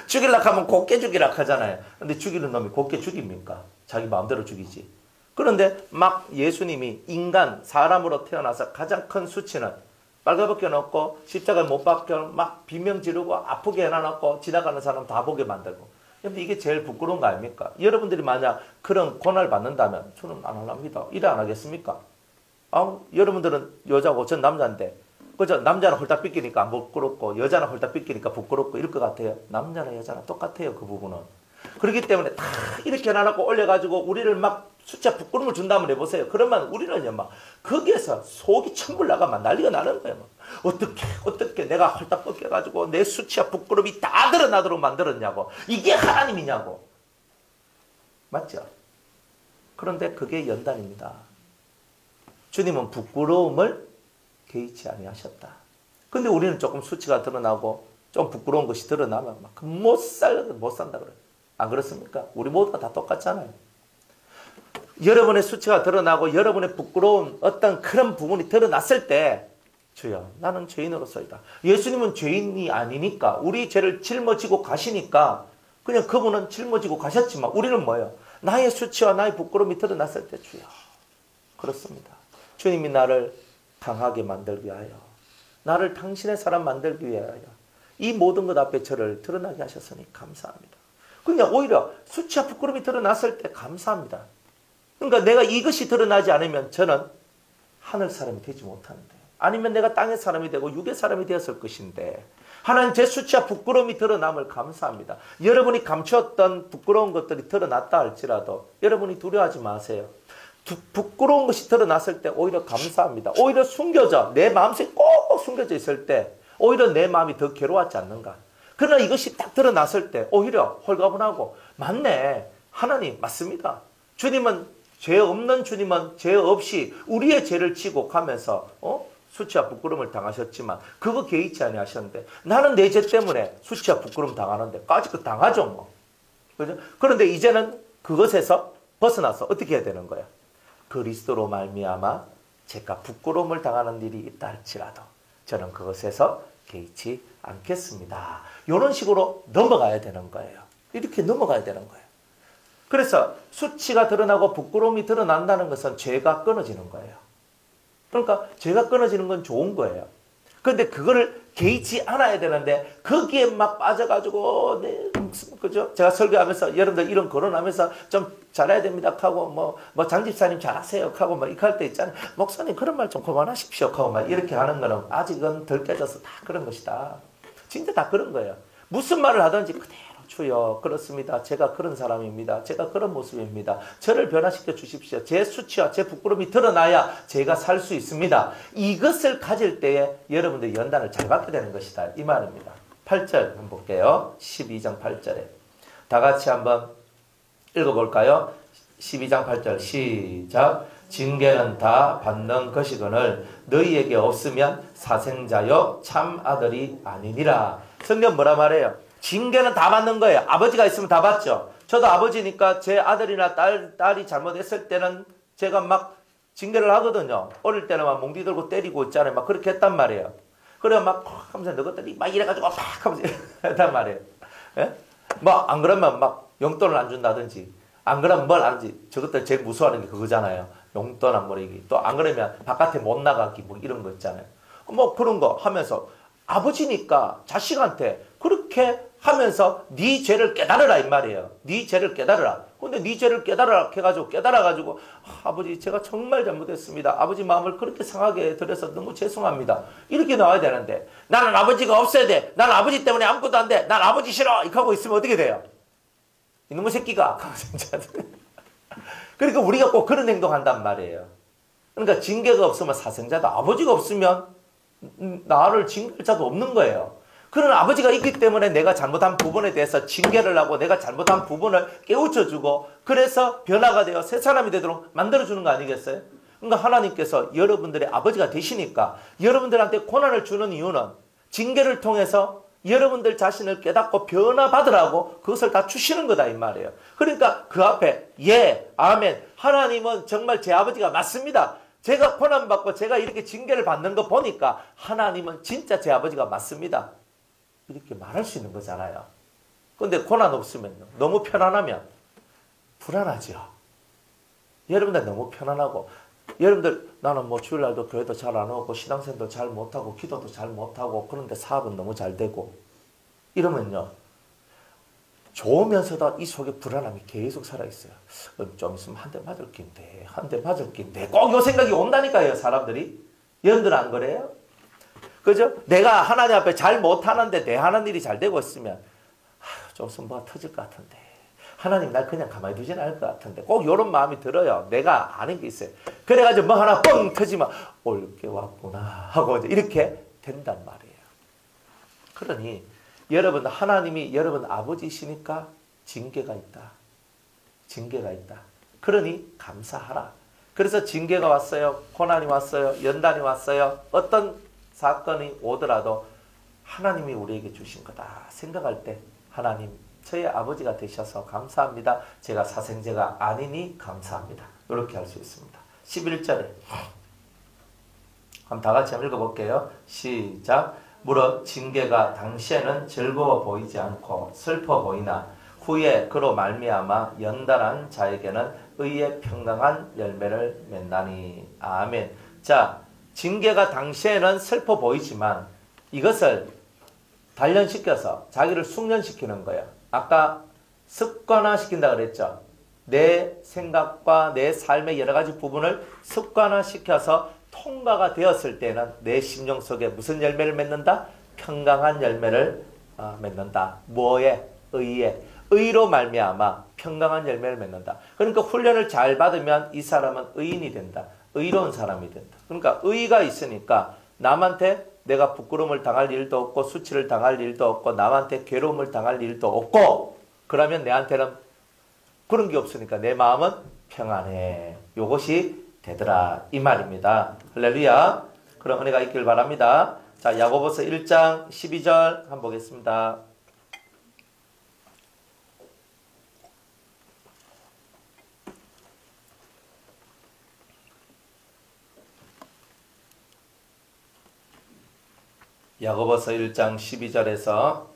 죽이려고 하면 곱게 죽이라 하잖아요. 근데 죽이는 놈이 곱게 죽입니까? 자기 마음대로 죽이지. 그런데 막 예수님이 인간 사람으로 태어나서 가장 큰 수치는 빨가벗겨 놓고 십자가에 못 박혀 막 비명 지르고 아프게 해놔놓고 지나가는 사람 다 보게 만들고. 근데 이게 제일 부끄러운 거 아닙니까? 여러분들이 만약 그런 고난을 받는다면 저는 안 합니다. 이래 안 하겠습니까? 여러분들은 여자고 전 남자인데 그죠? 남자는 홀딱 삐끼니까 안 부끄럽고 여자는 홀딱 삐끼니까 부끄럽고 이럴 것 같아요. 남자나 여자나 똑같아요. 그 부분은. 그렇기 때문에 다 이렇게 해놔놓고 올려가지고 우리를 막 수치와 부끄러움을 준다면 해보세요. 그러면 우리는요 막 거기에서 속이 천불 나가면 난리가 나는 거예요. 어떻게 내가 홀딱 벗겨가지고 내 수치와 부끄러움이 다 드러나도록 만들었냐고. 이게 하나님이냐고. 맞죠? 그런데 그게 연단입니다. 주님은 부끄러움을 개의치 아니하셨다. 근데 우리는 조금 수치가 드러나고 좀 부끄러운 것이 드러나면 막 못 산다 그래요. 안 그렇습니까? 우리 모두가 다 똑같잖아요. 여러분의 수치가 드러나고 여러분의 부끄러운 어떤 그런 부분이 드러났을 때 주여 나는 죄인으로서이다. 예수님은 죄인이 아니니까 우리 죄를 짊어지고 가시니까 그냥 그분은 짊어지고 가셨지만 우리는 뭐예요? 나의 수치와 나의 부끄러움이 드러났을 때 주여 그렇습니다. 주님이 나를 강하게 만들기 위하여 나를 당신의 사람 만들기 위하여 이 모든 것 앞에 저를 드러나게 하셨으니 감사합니다. 그냥 오히려 수치와 부끄러움이 드러났을 때 감사합니다. 그러니까 내가 이것이 드러나지 않으면 저는 하늘 사람이 되지 못하는데 아니면 내가 땅의 사람이 되고 육의 사람이 되었을 것인데 하나님 제 수치와 부끄러움이 드러남을 감사합니다. 여러분이 감추었던 부끄러운 것들이 드러났다 할지라도 여러분이 두려워하지 마세요. 부끄러운 것이 드러났을 때 오히려 감사합니다. 오히려 숨겨져 내 마음속에 꼭 숨겨져 있을 때 오히려 내 마음이 더 괴로웠지 않는가. 그러나 이것이 딱 드러났을 때 오히려 홀가분하고 맞네. 하나님 맞습니다. 주님은 죄 없는 주님은 죄 없이 우리의 죄를 지고 가면서 수치와 부끄러움을 당하셨지만 그거 개의치 아니하셨는데 나는 내 죄 때문에 수치와 부끄러움 당하는데 까짓거 당하죠 뭐. 그죠? 그런데 이제는 그것에서 벗어나서 어떻게 해야 되는 거야? 그리스도로 말미암아 제가 부끄러움을 당하는 일이 있다 할지라도 저는 그것에서 개의치 않겠습니다. 이런 식으로 넘어가야 되는 거예요. 이렇게 넘어가야 되는 거예요. 그래서 수치가 드러나고 부끄러움이 드러난다는 것은 죄가 끊어지는 거예요. 그러니까 죄가 끊어지는 건 좋은 거예요. 그런데 그거를 개의치 않아야 되는데 거기에 막 빠져가지고 그죠? 제가 설교하면서 여러분들 이런 거론하면서 좀 잘해야 됩니다 하고 뭐 장집사님 잘하세요 하고 막 이렇게 할 때 있잖아요. 목사님 그런 말 좀 그만하십시오 하고 막 이렇게 하는 거는 아직은 덜 깨져서 다 그런 것이다. 진짜 다 그런 거예요. 무슨 말을 하든지 그대로 주여 그렇습니다. 제가 그런 사람입니다. 제가 그런 모습입니다. 저를 변화시켜 주십시오. 제 수치와 제 부끄러움이 드러나야 제가 살 수 있습니다. 이것을 가질 때에 여러분들이 연단을 잘 받게 되는 것이다. 이 말입니다. 8절 한번 볼게요. 12장 8절에 다 같이 한번 읽어볼까요? 12장 8절 시작. 징계는 다 받는 것이거늘 너희에게 없으면 사생자여 참 아들이 아니니라. 성경 뭐라 말해요? 징계는 다 받는 거예요. 아버지가 있으면 다 받죠. 저도 아버지니까 제 아들이나 딸이 잘못했을 때는 제가 막 징계를 하거든요. 어릴 때는 막 몽디 들고 때리고 있잖아요. 막 그렇게 했단 말이에요. 그래 막 하면서 너것들이 막 이래가지고 막 하면서 했단 말이에요. 예? 뭐 안 그러면 막 용돈을 안 준다든지 안 그러면 뭘 안 하지. 저것들 제일 무서워하는 게 그거잖아요. 용돈 안 버리기. 또 안 그러면 바깥에 못 나가기 뭐 이런 거 있잖아요. 뭐 그런 거 하면서 아버지니까 자식한테 그렇게 하면서 네 죄를 깨달으라 이 말이에요. 네 죄를 깨달으라. 근데 네 죄를 깨달아가지고 아버지 제가 정말 잘못했습니다. 아버지 마음을 그렇게 상하게 드려서 너무 죄송합니다. 이렇게 나와야 되는데 나는 아버지가 없어야 돼. 나는 아버지 때문에 아무것도 안 돼. 난 아버지 싫어. 이렇게 하고 있으면 어떻게 돼요? 이놈의 새끼가. 그러니까 우리가 꼭 그런 행동한단 말이에요. 그러니까 징계가 없으면 사생자다. 아버지가 없으면 나를 징계할 자도 없는 거예요. 그런 아버지가 있기 때문에 내가 잘못한 부분에 대해서 징계를 하고 내가 잘못한 부분을 깨우쳐주고 그래서 변화가 되어 새 사람이 되도록 만들어주는 거 아니겠어요? 그러니까 하나님께서 여러분들의 아버지가 되시니까 여러분들한테 고난을 주는 이유는 징계를 통해서 여러분들 자신을 깨닫고 변화받으라고 그것을 다 주시는 거다 이 말이에요. 그러니까 그 앞에 예, 아멘, 하나님은 정말 제 아버지가 맞습니다. 제가 고난받고 제가 이렇게 징계를 받는 거 보니까 하나님은 진짜 제 아버지가 맞습니다. 이렇게 말할 수 있는 거잖아요. 그런데 고난 없으면 너무 편안하면 불안하죠. 여러분들 너무 편안하고 여러분들 나는 뭐 주일날도 교회도 잘 안 오고 신앙생활도 잘 못하고 기도도 잘 못하고 그런데 사업은 너무 잘 되고 이러면요. 좋으면서도 이 속에 불안함이 계속 살아있어요. 좀 있으면 한 대 맞을 낀데 한 대 맞을 낀데 꼭 요 생각이 온다니까요. 사람들이. 여러분들은 안 그래요? 그죠? 내가 하나님 앞에 잘 못하는데 내 하는 일이 잘 되고 있으면 좀 있으면 뭐가 터질 것 같은데 하나님 날 그냥 가만히 두진 않을 것 같은데 꼭 이런 마음이 들어요. 내가 아는 게 있어요. 그래가지고 뭐 하나 뻥 터지면 올 게 왔구나 하고 이렇게 된단 말이에요. 그러니 여러분 하나님이 여러분 아버지시니까 징계가 있다. 징계가 있다. 그러니 감사하라. 그래서 징계가 왔어요. 고난이 왔어요. 연단이 왔어요. 어떤 사건이 오더라도 하나님이 우리에게 주신 거다 생각할 때 하나님 저의 아버지가 되셔서 감사합니다. 제가 사생제가 아니니 감사합니다. 이렇게 할 수 있습니다. 11절에 한번 다 같이 한번 읽어볼게요. 시작. 무릇 징계가 당시에는 즐거워 보이지 않고 슬퍼 보이나 후에 그로 말미암아 연단한 자에게는 의의 평강한 열매를 맺나니. 아멘. 자, 징계가 당시에는 슬퍼 보이지만 이것을 단련시켜서 자기를 숙련시키는 거예요. 아까 습관화시킨다 그랬죠. 내 생각과 내 삶의 여러 가지 부분을 습관화시켜서 통과가 되었을 때는 내 심령 속에 무슨 열매를 맺는다? 평강한 열매를 맺는다. 뭐에? 의에. 의로 말미암아 평강한 열매를 맺는다. 그러니까 훈련을 잘 받으면 이 사람은 의인이 된다. 의로운 사람이 된다. 그러니까 의가 있으니까 남한테 내가 부끄러움을 당할 일도 없고 수치를 당할 일도 없고 남한테 괴로움을 당할 일도 없고 그러면 내한테는 그런 게 없으니까 내 마음은 평안해. 요것이 되더라 이 말입니다. 할렐루야. 그런 은혜가 있길 바랍니다. 자, 야고보서 1장 12절 한번 보겠습니다. 야고보서 1장 12절에서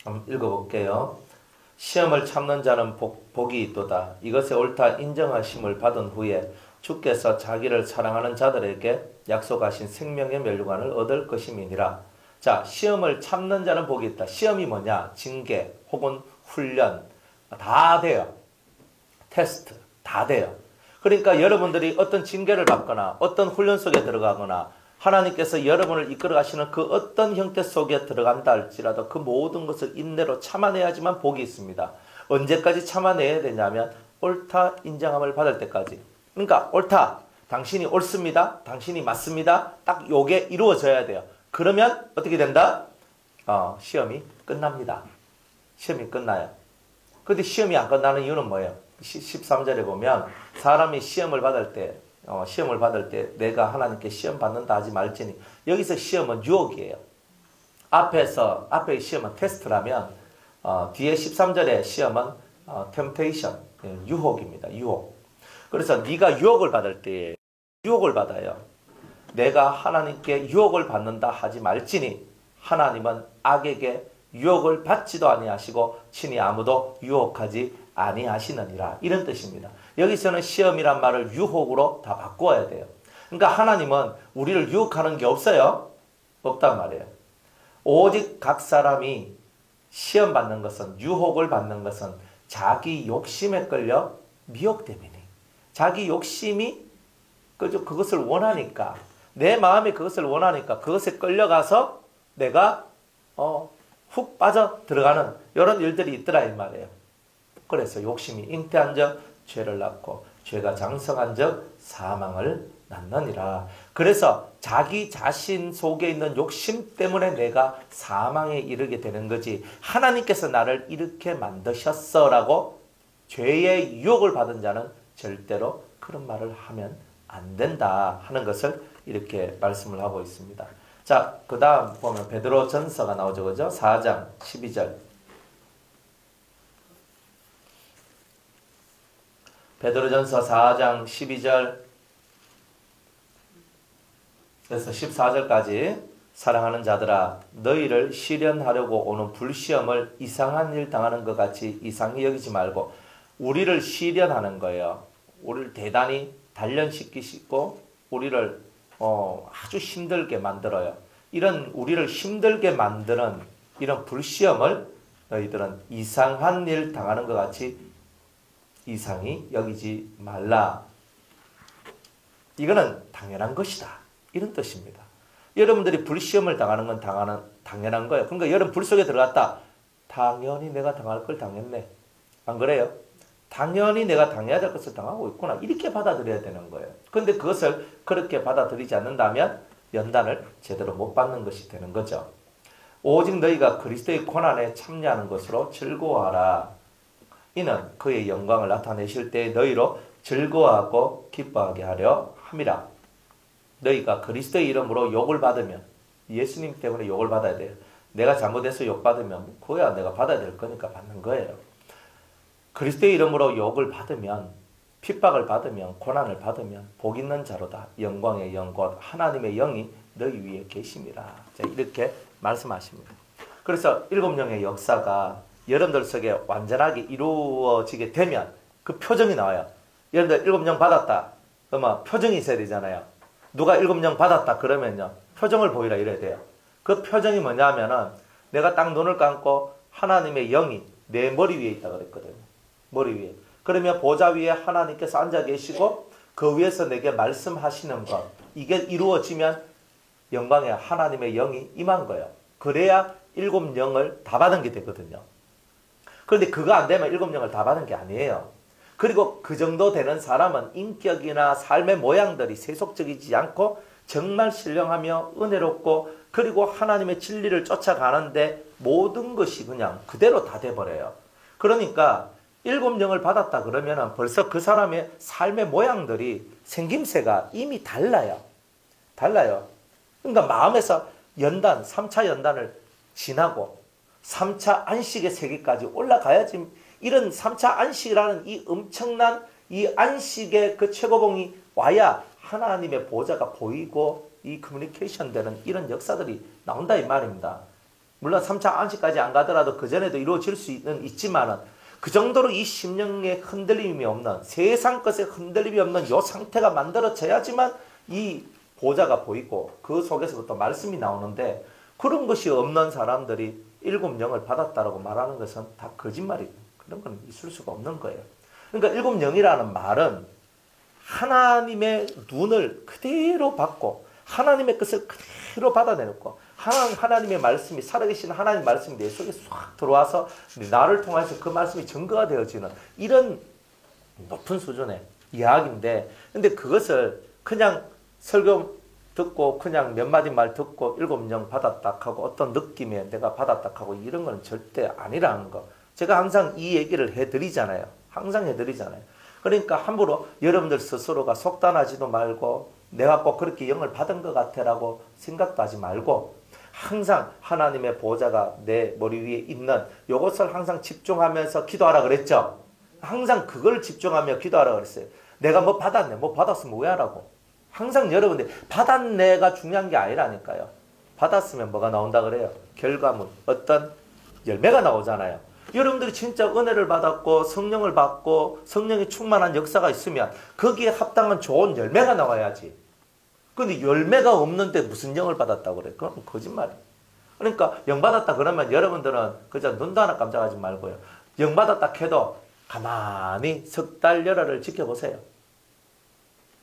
한번 읽어볼게요. 시험을 참는 자는 복이 있도다. 이것에 옳다 인정하심을 받은 후에 주께서 자기를 사랑하는 자들에게 약속하신 생명의 멸류관을 얻을 것임이니라. 자, 시험을 참는 자는 복이 있다. 시험이 뭐냐? 징계 혹은 훈련 다 돼요. 테스트 다 돼요. 그러니까 여러분들이 어떤 징계를 받거나 어떤 훈련 속에 들어가거나 하나님께서 여러분을 이끌어 가시는 그 어떤 형태 속에 들어간다 할지라도 그 모든 것을 인내로 참아내야지만 복이 있습니다. 언제까지 참아내야 되냐면 옳다 인정함을 받을 때까지. 그러니까 옳다. 당신이 옳습니다. 당신이 맞습니다. 딱 요게 이루어져야 돼요. 그러면 어떻게 된다? 시험이 끝납니다. 시험이 끝나요. 근데 시험이 안 끝나는 이유는 뭐예요? 13절에 보면 사람이 시험을 받을 때 내가 하나님께 시험 받는다 하지 말지니 여기서 시험은 유혹이에요. 앞의 시험은 테스트라면 뒤에 13절의 시험은 temptation, 유혹입니다. 유혹. 그래서 네가 유혹을 받을 때 유혹을 받아요. 내가 하나님께 유혹을 받는다 하지 말지니 하나님은 악에게 유혹을 받지도 아니하시고 친히 아무도 유혹하지 아니하시느니라. 이런 뜻입니다. 여기서는 시험이란 말을 유혹으로 다 바꾸어야 돼요. 그러니까 하나님은 우리를 유혹하는 게 없어요. 없단 말이에요. 오직 각 사람이 시험 받는 것은, 유혹을 받는 것은 자기 욕심에 끌려 미혹 때문에. 자기 욕심이 그것을 원하니까, 내 마음이 그것을 원하니까 그것에 끌려가서 내가 훅 빠져 들어가는 이런 일들이 있더라 이 말이에요. 그래서 욕심이 잉태한 적 죄를 낳고 죄가 장성한 적 사망을 낳느니라. 그래서 자기 자신 속에 있는 욕심 때문에 내가 사망에 이르게 되는 거지, 하나님께서 나를 이렇게 만드셨어 라고 죄의 유혹을 받은 자는 절대로 그런 말을 하면 안 된다 하는 것을 이렇게 말씀을 하고 있습니다. 자, 그 다음 보면 베드로 전서가 나오죠. 그죠? 4장 12절. 베드로 전서 4장 12절 그래서 14절까지 사랑하는 자들아 너희를 시련하려고 오는 불시험을 이상한 일 당하는 것 같이 이상히 여기지 말고, 우리를 시련하는 거예요. 우리를 대단히 단련시키시고 우리를 아주 힘들게 만들어요. 이런 우리를 힘들게 만드는 이런 불시험을 너희들은 이상한 일 당하는 것 같이 이상히 여기지 말라. 이거는 당연한 것이다, 이런 뜻입니다. 여러분들이 불시험을 당하는 건 당연한 거예요. 그러니까 여러분 불 속에 들어갔다, 당연히 내가 당할 걸 당했네, 안 그래요? 당연히 내가 당해야 될 것을 당하고 있구나, 이렇게 받아들여야 되는 거예요. 그런데 그것을 그렇게 받아들이지 않는다면 연단을 제대로 못 받는 것이 되는 거죠. 오직 너희가 그리스도의 고난에 참여하는 것으로 즐거워하라. 이는 그의 영광을 나타내실 때 너희로 즐거워하고 기뻐하게 하려 함이라. 너희가 그리스도의 이름으로 욕을 받으면, 예수님 때문에 욕을 받아야 돼요. 내가 잘못해서 욕 받으면 그거야 내가 받아야 될 거니까 받는 거예요. 그리스도의 이름으로 욕을 받으면, 핍박을 받으면, 고난을 받으면 복 있는 자로다. 영광의 영 곧 하나님의 영이 너희 위에 계심이라. 자, 이렇게 말씀하십니다. 그래서 일곱 영의 역사가 여러분들 속에 완전하게 이루어지게 되면 그 표정이 나와요. 여러분들 일곱 영 받았다 그러면 표정이 있어야 되잖아요. 누가 일곱 영 받았다 그러면요, 표정을 보이라 이래야 돼요. 그 표정이 뭐냐면은 내가 딱 눈을 감고 하나님의 영이 내 머리 위에 있다 그랬거든요. 머리 위에. 그러면 보좌 위에 하나님께서 앉아 계시고 그 위에서 내게 말씀하시는 것, 이게 이루어지면 영광의 하나님의 영이 임한 거예요. 그래야 일곱 영을 다 받은 게 되거든요. 그런데 그거 안 되면 일곱 영을 다 받은 게 아니에요. 그리고 그 정도 되는 사람은 인격이나 삶의 모양들이 세속적이지 않고 정말 신령하며 은혜롭고, 그리고 하나님의 진리를 쫓아가는데 모든 것이 그냥 그대로 다 돼버려요. 그러니까 일곱 영을 받았다 그러면 벌써 그 사람의 삶의 모양들이, 생김새가 이미 달라요. 그러니까 마음에서 연단, 3차 연단을 지나고 3차 안식의 세계까지 올라가야지, 이런 3차 안식이라는 이 엄청난 이 안식의 그 최고봉이 와야 하나님의 보좌가 보이고 이 커뮤니케이션 되는 이런 역사들이 나온다 이 말입니다. 물론 3차 안식까지 안 가더라도 그 전에도 이루어질 수는 있지만은, 그 정도로 이 심령에 흔들림이 없는, 세상 것에 흔들림이 없는 이 상태가 만들어져야지만 이 보좌가 보이고 그 속에서부터 말씀이 나오는데, 그런 것이 없는 사람들이 일곱 영을 받았다라고 말하는 것은 다 거짓말이고, 그런 건 있을 수가 없는 거예요. 그러니까 일곱 영이라는 말은 하나님의 눈을 그대로 받고 하나님의 것을 그대로 받아내놓고 하나님의 말씀이, 살아계신 하나님의 말씀이 내 속에 싹 들어와서 나를 통해서 그 말씀이 증거가 되어지는 이런 높은 수준의 이야기인데, 근데 그것을 그냥 설교 듣고 그냥 몇 마디 말 듣고 일곱 영 받았다 하고 어떤 느낌에 내가 받았다 하고 이런 건 절대 아니라는 거, 제가 항상 이 얘기를 해드리잖아요. 항상 해드리잖아요. 그러니까 함부로 여러분들 스스로가 속단하지도 말고 내가 꼭 그렇게 영을 받은 것 같아라고 생각도 하지 말고, 항상 하나님의 보좌가 내 머리 위에 있는 이것을 항상 집중하면서 기도하라 그랬죠. 항상 그걸 집중하며 기도하라 그랬어요. 내가 뭐 받았네, 뭐 받았으면 왜 하라고. 항상 여러분들 받았네가 중요한 게 아니라니까요. 받았으면 뭐가 나온다 그래요? 결과물, 어떤 열매가 나오잖아요. 여러분들이 진짜 은혜를 받았고 성령을 받고 성령이 충만한 역사가 있으면 거기에 합당한 좋은 열매가 나와야지. 근데 열매가 없는데 무슨 영을 받았다고 그래? 그건 거짓말이에요. 그러니까 영 받았다 그러면 여러분들은 그저 눈도 하나 깜짝하지 말고요. 영 받았다 해도 가만히 석 달 열흘을 지켜보세요.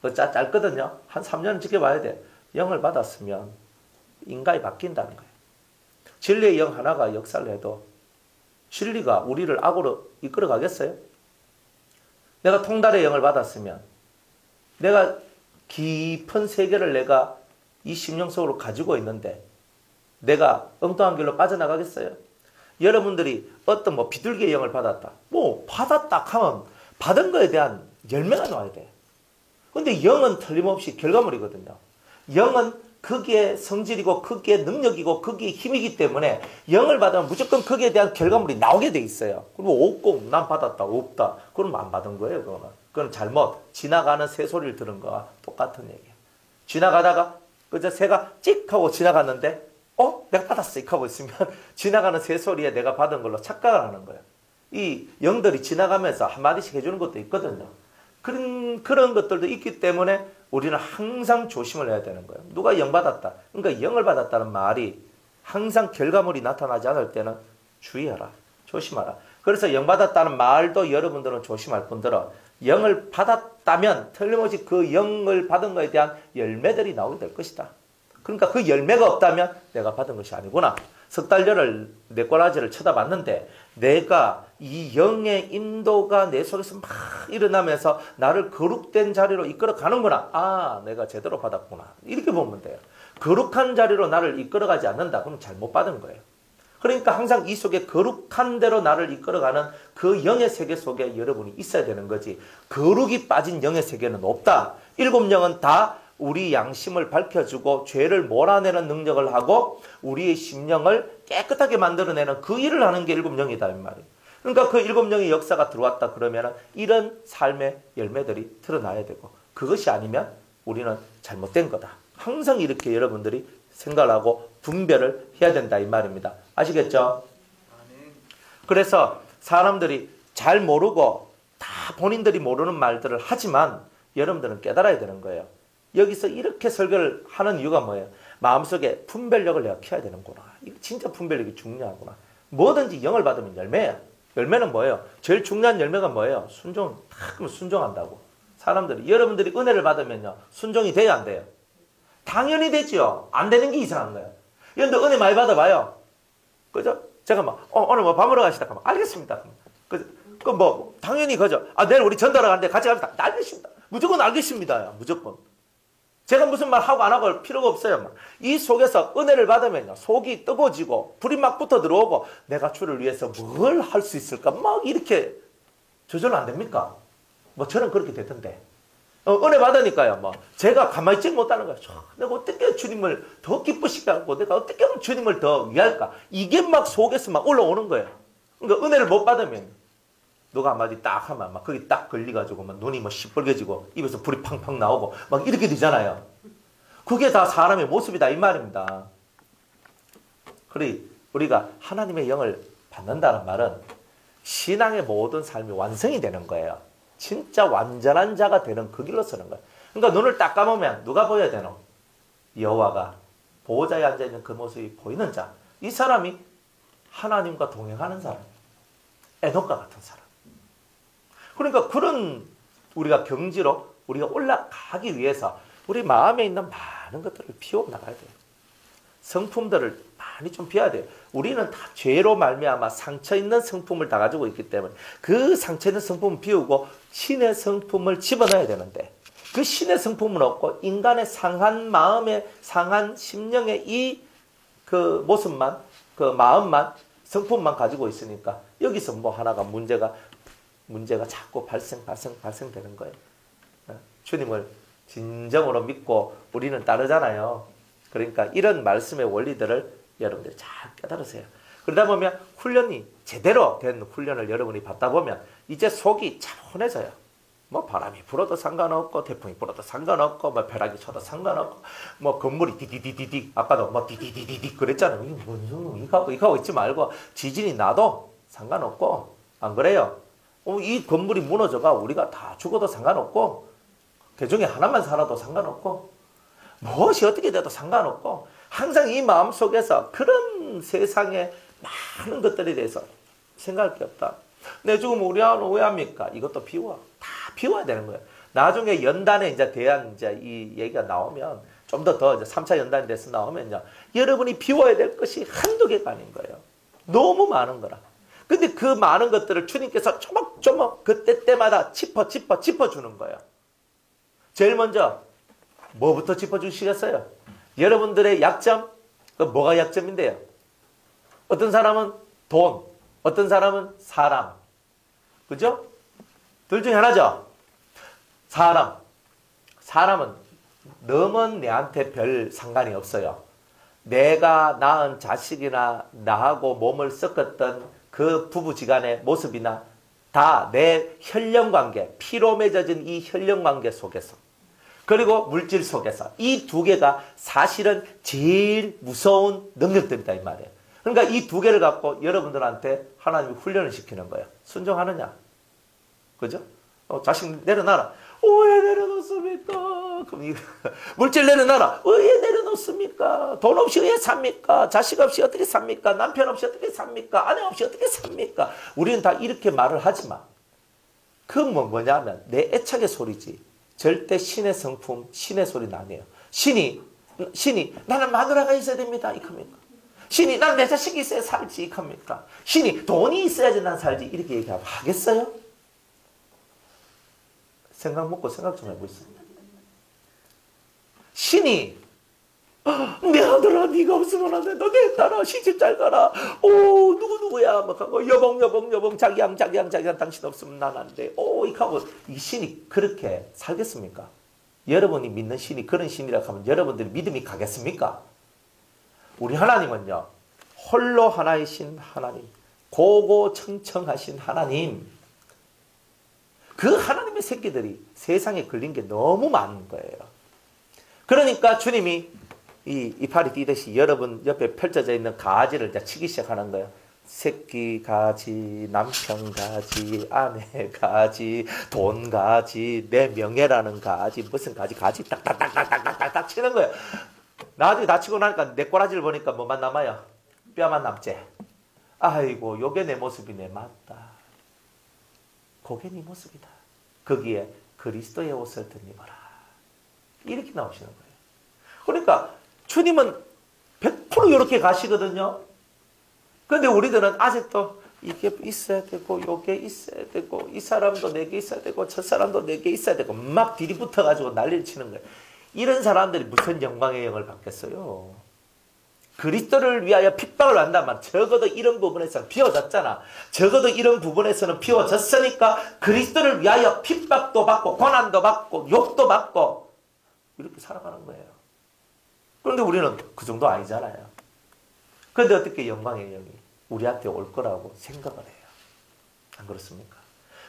그 짧거든요. 한 3년은 지켜봐야 돼. 영을 받았으면 인간이 바뀐다는 거예요. 진리의 영 하나가 역사를 해도 진리가 우리를 악으로 이끌어 가겠어요? 내가 통달의 영을 받았으면 내가 깊은 세계를 내가 이 심령 속으로 가지고 있는데 내가 엉뚱한 길로 빠져나가겠어요? 여러분들이 어떤 비둘기의 영을 받았다. 받았다 하면 받은 거에 대한 열매가 나와야 돼요. 근데 영은 틀림없이 결과물이거든요. 영은 거기에 성질이고 거기에 능력이고 거기에 힘이기 때문에 영을 받으면 무조건 거기에 대한 결과물이 나오게 돼 있어요. 그리고 없고 난 받았다 없다 그러면 안 받은 거예요. 그건 잘못 지나가는 새소리를 들은 거와 똑같은 얘기예요. 지나가다가 그저 새가 찍 하고 지나갔는데 내가 받았어 하고 있으면 지나가는 새소리에 내가 받은 걸로 착각을 하는 거예요. 이 영들이 지나가면서 한마디씩 해주는 것도 있거든요. 그런 것들도 있기 때문에 우리는 항상 조심을 해야 되는 거예요. 누가 영 받았다. 그러니까 영을 받았다는 말이 항상 결과물이 나타나지 않을 때는 주의하라. 조심하라. 그래서 영 받았다는 말도 여러분들은 조심할 뿐더러 영을 받았다면 틀림없이 그 영을 받은 것에 대한 열매들이 나오게 될 것이다. 그러니까 그 열매가 없다면 내가 받은 것이 아니구나. 석 달 열흘 내 꼬라지를 쳐다봤는데 내가 이 영의 인도가 내 속에서 막 일어나면서 나를 거룩된 자리로 이끌어 가는구나. 내가 제대로 받았구나. 이렇게 보면 돼요. 거룩한 자리로 나를 이끌어가지 않는다. 그럼 잘못 받은 거예요. 그러니까 항상 이 속에 거룩한 대로 나를 이끌어가는 그 영의 세계 속에 여러분이 있어야 되는 거지. 거룩이 빠진 영의 세계는 없다. 7영은 다 우리 양심을 밝혀주고 죄를 몰아내는 능력을 하고 우리의 심령을 깨끗하게 만들어내는 그 일을 하는 게 7영이다 이 말이에요. 그러니까 그 7영의 역사가 들어왔다 그러면 이런 삶의 열매들이 드러나야 되고 그것이 아니면 우리는 잘못된 거다. 항상 이렇게 여러분들이 생각을 하고 분별을 해야 된다 이 말입니다. 아시겠죠? 그래서 사람들이 잘 모르고 다 본인들이 모르는 말들을 하지만 여러분들은 깨달아야 되는 거예요. 여기서 이렇게 설교를 하는 이유가 뭐예요? 마음속에 분별력을 내가 키워야 되는구나. 이거 진짜 분별력이 중요하구나. 뭐든지 영을 받으면 열매야. 열매는 뭐예요? 제일 중요한 열매가 뭐예요? 순종. 다 순종한다고. 사람들이 여러분들이 은혜를 받으면요 순종이 돼야 안 돼요? 당연히 되지요. 안 되는 게 이상한 거예요. 여러분들 은혜 많이 받아봐요. 그죠? 제가 오늘 밥 먹으러 가시다 하면 알겠습니다. 당연히 그죠? 내일 우리 전달하러 가는데 같이 갑시다. 알겠습니다. 무조건 알겠습니다. 무조건. 제가 무슨 말 하고 안 하고 필요가 없어요. 이 속에서 은혜를 받으면요 속이 뜨거워지고 불이 막 붙어 들어오고 내가 주를 위해서 뭘 할 수 있을까 막 이렇게 조절 안 됩니까? 저는 그렇게 됐던데 은혜 받으니까요 제가 가만히 있지 못하는 거예요. 내가 어떻게 주님을 더 기쁘시게 하고 내가 어떻게 하면 주님을 더 위할까 이게 막 속에서 막 올라오는 거예요. 그러니까 은혜를 못 받으면 누가 한마디 딱 하면 막 거기 딱 걸려가지고 막 눈이 시뻘개지고 입에서 불이 팡팡 나오고 막 이렇게 되잖아요. 그게 다 사람의 모습이다 이 말입니다. 그래 우리가 하나님의 영을 받는다는 말은 신앙의 모든 삶이 완성이 되는 거예요. 진짜 완전한 자가 되는 그 길로 서는 거예요. 그러니까 눈을 딱 감으면 누가 보여야 되노? 여호와가 보호자에 앉아있는 그 모습이 보이는 자. 이 사람이 하나님과 동행하는 사람. 에녹과 같은 사람. 그러니까 그런 우리가 경지로 우리가 올라가기 위해서 우리 마음에 있는 많은 것들을 피워 나가야 돼요. 성품들을 많이 좀 피워야 돼요. 우리는 다 죄로 말미암아 상처 있는 성품을 다 가지고 있기 때문에 그 상처 있는 성품을 비우고 신의 성품을 집어넣어야 되는데 그 신의 성품은 없고 인간의 상한 마음의 상한 심령의 이 그 모습만 그 마음만 성품만 가지고 있으니까 여기서 하나가 문제가 자꾸 발생되는 거예요. 주님을 진정으로 믿고 우리는 따르잖아요. 그러니까 이런 말씀의 원리들을 여러분들이 잘 깨달으세요. 그러다 보면 훈련이 제대로 된 훈련을 여러분이 받다 보면 이제 속이 차분해져요. 바람이 불어도 상관없고 태풍이 불어도 상관없고 벼락이 쳐도 상관없고 건물이 디디디디디 아까도 디디디디디 그랬잖아요. 이거 있지 말고 지진이 나도 상관없고 안 그래요? 이 건물이 무너져가 우리가 다 죽어도 상관없고 그중에 하나만 살아도 상관없고 무엇이 어떻게 돼도 상관없고 항상 이 마음속에서 그런 세상에 많은 것들에 대해서 생각할 게 없다. 내 죽으면 우리 아는 왜 합니까? 이것도 비워. 다 비워야 되는 거예요. 나중에 연단에 이제 대한 이제 이 얘기가 나오면 좀 더 이제 3차 연단에 대해서 나오면요. 여러분이 비워야 될 것이 한두 개가 아닌 거예요. 너무 많은 거라. 근데 그 많은 것들을 주님께서 조목조목 그때마다 짚어주는 거예요. 제일 먼저 뭐부터 짚어주시겠어요? 여러분들의 약점? 그 뭐가 약점인데요? 어떤 사람은 돈, 어떤 사람은 사람. 그죠? 둘 중에 하나죠? 사람은 너는 내한테 별 상관이 없어요. 내가 낳은 자식이나 나하고 몸을 섞었던 그 부부지간의 모습이나 다 내 혈연관계, 피로 맺어진 이 혈연관계 속에서 그리고 물질 속에서 이 두 개가 사실은 제일 무서운 능력들이다 이 말이에요. 그러니까 이 두 개를 갖고 여러분들한테 하나님이 훈련을 시키는 거예요. 순종하느냐? 그죠? 자식 내려놔라. 왜 내려놓습니까? 그럼 물질 내려놔라. 왜 내려놓습니까? 돈 없이 왜 삽니까? 자식 없이 어떻게 삽니까? 남편 없이 어떻게 삽니까? 아내 없이 어떻게 삽니까? 우리는 다 이렇게 말을 하지만 그 뭐냐면 내 애착의 소리지. 절대 신의 성품, 신의 소리는 아니에요. 신이 나는 마누라가 있어야 됩니다. 이겁니까? 신이 나는 내 자식이 있어야 살지. 이겁니까? 신이 돈이 있어야지 난 살지. 이렇게 얘기하겠어요? 생각 먹고 생각 좀 해보세요. 신이 내 아들아 네가 없으면 안 돼. 너 내 딸아 시집 잘 가라. 오 누구야 막 하고 여봉 자기양 당신 없으면 난 안 돼. 오 이렇게 하고 이 신이 그렇게 살겠습니까? 여러분이 믿는 신이 그런 신이라고 하면 여러분들이 믿음이 가겠습니까? 우리 하나님은요. 홀로 하나이신 하나님. 고고청청하신 하나님. 그 하나님의 새끼들이 세상에 걸린 게 너무 많은 거예요. 그러니까 주님이 이 팔이 뛰듯이 여러분 옆에 펼쳐져 있는 가지를 이제 치기 시작하는 거예요. 새끼 가지, 남편 가지, 아내 가지, 돈 가지, 내 명예라는 가지, 무슨 가지 딱딱딱딱딱딱 치는 거예요. 나중에 다치고 나니까 내 꼬라지를 보니까 뭐만 남아요? 뼈만 남지. 아이고 요게 내 모습이네. 맞다. 그게 네 모습이다. 거기에 그리스도의 옷을 덧입어라. 이렇게 나오시는 거예요. 그러니까 주님은 100% 이렇게 가시거든요. 그런데 우리들은 아직도 이게 있어야 되고 요게 있어야 되고 이 사람도 내게 있어야 되고 저 사람도 내게 있어야 되고 막 들이붙어가지고 난리를 치는 거예요. 이런 사람들이 무슨 영광의 영을 받겠어요. 그리스도를 위하여 핍박을 한다면 적어도 이런 부분에서는 비워졌잖아. 적어도 이런 부분에서는 비워졌으니까 그리스도를 위하여 핍박도 받고 고난도 받고 욕도 받고 이렇게 살아가는 거예요. 그런데 우리는 그 정도 아니잖아요. 그런데 어떻게 영광의 영이 우리한테 올 거라고 생각을 해요. 안 그렇습니까?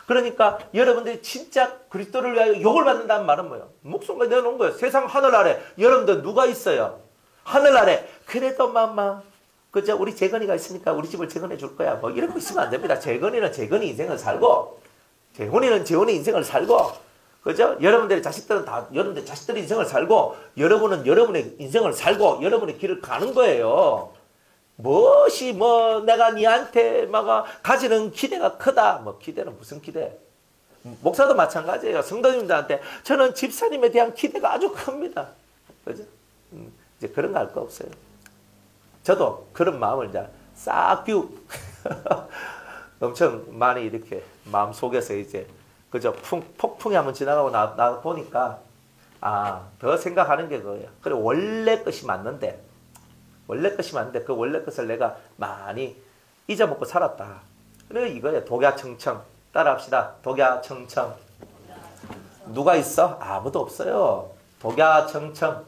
그러니까 여러분들이 진짜 그리스도를 위하여 욕을 받는다는 말은 뭐예요? 목숨까지 내놓은 거예요. 세상 하늘 아래 여러분들 누가 있어요? 하늘 아래 그래도 맘마 그저 우리 재건이가 있으니까 우리 집을 재건해 줄 거야. 뭐 이런 거 있으면 안 됩니다. 재건이는 재건이 인생을 살고 재혼이는 재혼의 인생을 살고 그죠? 여러분들의 자식들은 다 여러분들 자식들의 인생을 살고 여러분은 여러분의 인생을 살고 여러분의 길을 가는 거예요. 무엇이 뭐 내가 니한테 막 가지는 기대가 크다. 뭐 기대는 무슨 기대? 목사도 마찬가지예요. 성도님들한테 저는 집사님에 대한 기대가 아주 큽니다. 그죠? 이제 그런 거 할 거 없어요. 저도 그런 마음을 이제 싹 비우고 엄청 많이 이렇게 마음 속에서 이제 그저 폭풍이 한번 지나가고 나 보니까 더 생각하는 게 그거예요. 그래 원래 것이 맞는데 그 원래 것을 내가 많이 잊어먹고 살았다. 그래 이거예요. 독야청청 따라합시다. 독야청청. 누가 있어? 아무도 없어요. 독야청청.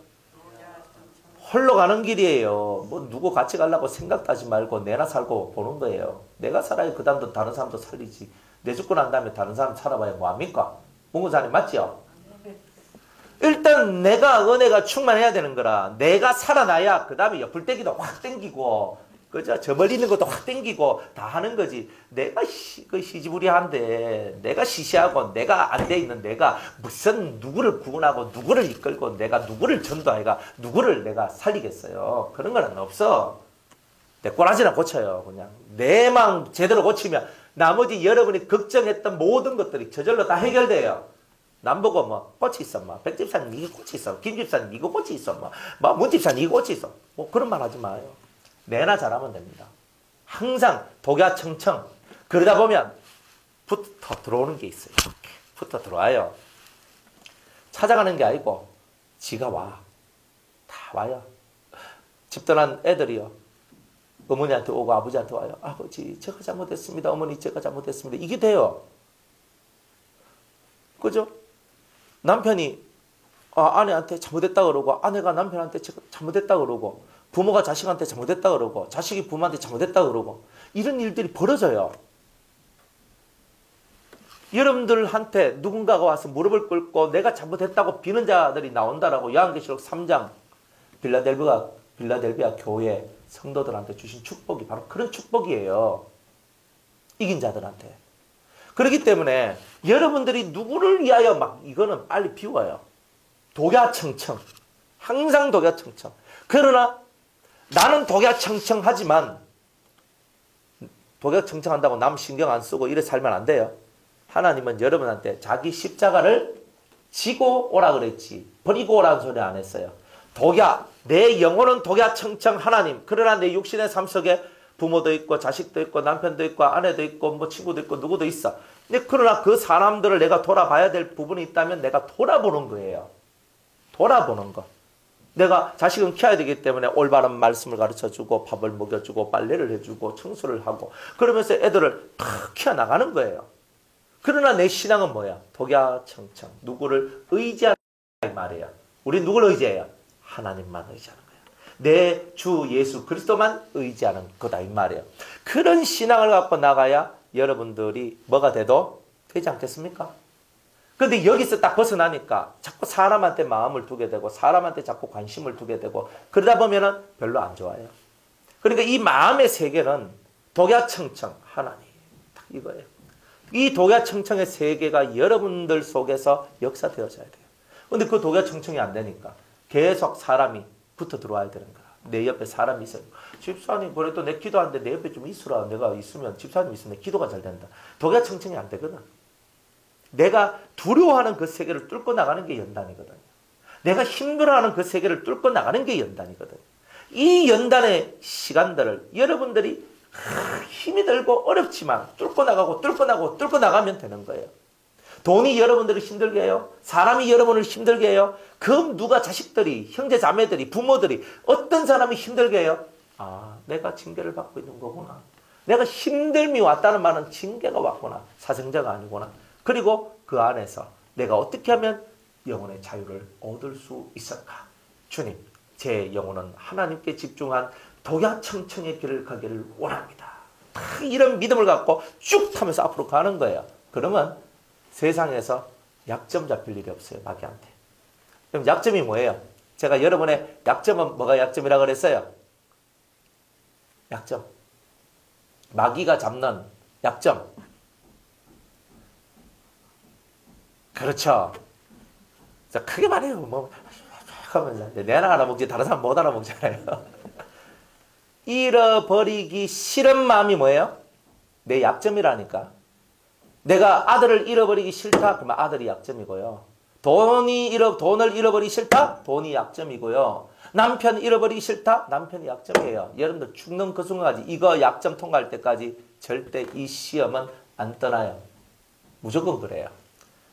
홀로 가는 길이에요. 뭐 누구 같이 가려고 생각도 하지 말고 내나 살고 보는 거예요. 내가 살아야 그 다음도 다른 사람도 살리지. 내 죽고 난 다음에 다른 사람 살아봐야 뭐합니까? 문구사님 맞죠? 일단 내가 은혜가 충만해야 되는 거라. 내가 살아나야 그 다음에 옆불떼기도 확 땡기고 그죠? 저 멀리 있는 것도 확 땡기고 다 하는 거지. 내가 시지부리한데 내가 시시하고 내가 안 돼 있는 내가 무슨 누구를 구원하고 누구를 이끌고 내가 누구를 전도해가 누구를 내가 살리겠어요. 그런 거는 없어. 내 꼬라지나 고쳐요. 그냥 내만 제대로 고치면 나머지 여러분이 걱정했던 모든 것들이 저절로 다 해결돼요. 남보고 뭐 꽃이 있어, 뭐 백집사님 이게 꽃이 있어, 김집사님 이거 꽃이 있어, 뭐 문집사님 이거 꽃이 있어. 뭐 그런 말 하지 마요. 내나 잘하면 됩니다. 항상 독야청청. 그러다 보면 붙어 들어오는 게 있어요. 이렇게 붙어 들어와요. 찾아가는 게 아니고 지가 와. 다 와요. 집 떠난 애들이요. 어머니한테 오고 아버지한테 와요. 아버지 제가 잘못했습니다. 어머니 제가 잘못했습니다. 이게 돼요. 그죠? 남편이 아내한테 잘못했다 그러고 아내가 남편한테 잘못했다 그러고 부모가 자식한테 잘못했다 그러고 자식이 부모한테 잘못했다 그러고 이런 일들이 벌어져요. 여러분들한테 누군가가 와서 무릎을 꿇고 내가 잘못했다고 비는 자들이 나온다라고 요한계시록 3장 빌라델비아 교회 성도들한테 주신 축복이 바로 그런 축복이에요. 이긴 자들한테. 그렇기 때문에 여러분들이 누구를 위하여 막 이거는 빨리 비워요. 독야청청. 항상 독야청청. 그러나 나는 독야청청하지만 독야청청한다고 남 신경 안 쓰고 이래 살면 안 돼요. 하나님은 여러분한테 자기 십자가를 지고 오라 그랬지 버리고 오라는 소리 안 했어요. 내 영혼은 독야청청 하나님. 그러나 내 육신의 삶 속에 부모도 있고 자식도 있고 남편도 있고 아내도 있고 뭐 친구도 있고 누구도 있어. 근데 그러나 그 사람들을 내가 돌아봐야 될 부분이 있다면 내가 돌아보는 거예요. 돌아보는 거. 내가 자식은 키워야 되기 때문에 올바른 말씀을 가르쳐주고 밥을 먹여주고 빨래를 해주고 청소를 하고 그러면서 애들을 탁 키워나가는 거예요. 그러나 내 신앙은 뭐야? 독야청청. 누구를 의지하는 말이에요. 우리 누구를 의지해요? 하나님만 의지하는 거예요. 내 주 예수 그리스도만 의지하는 거다 이 말이에요. 그런 신앙을 갖고 나가야 여러분들이 뭐가 돼도 되지 않겠습니까? 그런데 여기서 딱 벗어나니까 자꾸 사람한테 마음을 두게 되고 사람한테 자꾸 관심을 두게 되고 그러다 보면은 별로 안 좋아요. 그러니까 이 마음의 세계는 독야청청 하나님 딱 이거예요. 이 독야청청의 세계가 여러분들 속에서 역사되어져야 돼요. 그런데 그 독야청청이 안 되니까 계속 사람이 붙어 들어와야 되는 거야. 내 옆에 사람이 있어요. 집사님 그래도 내 기도하는데 내 옆에 좀 있으라. 내가 있으면 집사님 있으면 내 기도가 잘 된다. 독야청청이 안 되거든. 내가 두려워하는 그 세계를 뚫고 나가는 게 연단이거든요. 내가 힘들어하는 그 세계를 뚫고 나가는 게 연단이거든요. 이 연단의 시간들을 여러분들이 힘이 들고 어렵지만 뚫고 나가면 되는 거예요. 돈이 여러분들을 힘들게 해요. 사람이 여러분을 힘들게 해요. 그럼 누가 자식들이, 형제 자매들이, 부모들이 어떤 사람이 힘들게 해요? 내가 징계를 받고 있는 거구나. 내가 힘듦이 왔다는 말은 징계가 왔구나. 사정자가 아니구나. 그리고 그 안에서 내가 어떻게 하면 영혼의 자유를 얻을 수 있을까? 주님, 제 영혼은 하나님께 집중한 독야청청의 길을 가기를 원합니다. 이런 믿음을 갖고 쭉 타면서 앞으로 가는 거예요. 그러면 세상에서 약점 잡힐 일이 없어요. 마귀한테. 그럼 약점이 뭐예요? 제가 여러분의 약점은 뭐가 약점이라고 그랬어요? 약점. 마귀가 잡는 약점. 그렇죠. 크게 말해요. 뭐 하면서 내가 알아먹지 다른 사람 못 알아먹잖아요. 잃어버리기 싫은 마음이 뭐예요? 내 약점이라니까. 내가 아들을 잃어버리기 싫다? 그러면 아들이 약점이고요. 돈을 잃어버리기 싫다? 돈이 약점이고요. 남편 잃어버리기 싫다? 남편이 약점이에요. 여러분들 죽는 그 순간까지 이거 약점 통과할 때까지 절대 이 시험은 안 떠나요. 무조건 그래요.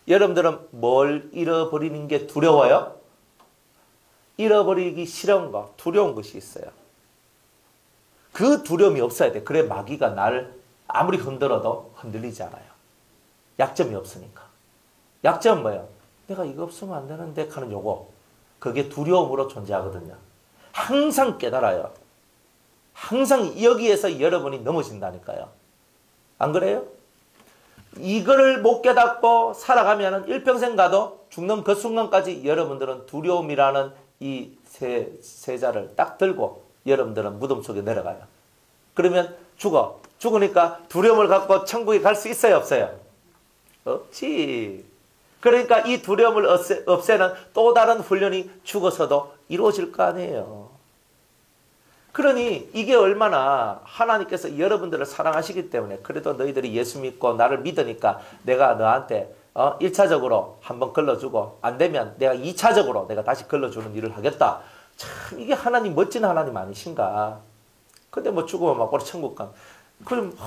여러분들은 뭘 잃어버리는 게 두려워요? 잃어버리기 싫은 거, 두려운 것이 있어요. 그 두려움이 없어야 돼. 그래 마귀가 나를 아무리 흔들어도 흔들리지 않아요. 약점이 없으니까. 약점은 뭐예요? 내가 이거 없으면 안 되는데 하는 요거. 그게 두려움으로 존재하거든요. 항상 깨달아요. 항상 여기에서 여러분이 넘어진다니까요. 안 그래요? 이거를 못 깨닫고 살아가면 일평생 가도 죽는 그 순간까지 여러분들은 두려움이라는 이 세자를 딱 들고 여러분들은 무덤 속에 내려가요. 그러면 죽어. 죽으니까 두려움을 갖고 천국에 갈 수 있어요? 없어요? 없지. 그러니까 이 두려움을 없애는 또 다른 훈련이 죽어서도 이루어질 거 아니에요. 그러니 이게 얼마나 하나님께서 여러분들을 사랑하시기 때문에 그래도 너희들이 예수 믿고 나를 믿으니까 내가 너한테 1차적으로 한번 걸러주고 안 되면 내가 2차적으로 내가 다시 걸러주는 일을 하겠다. 참 이게 하나님 멋진 하나님 아니신가. 근데 뭐 죽으면 막바로 천국 가. 그럼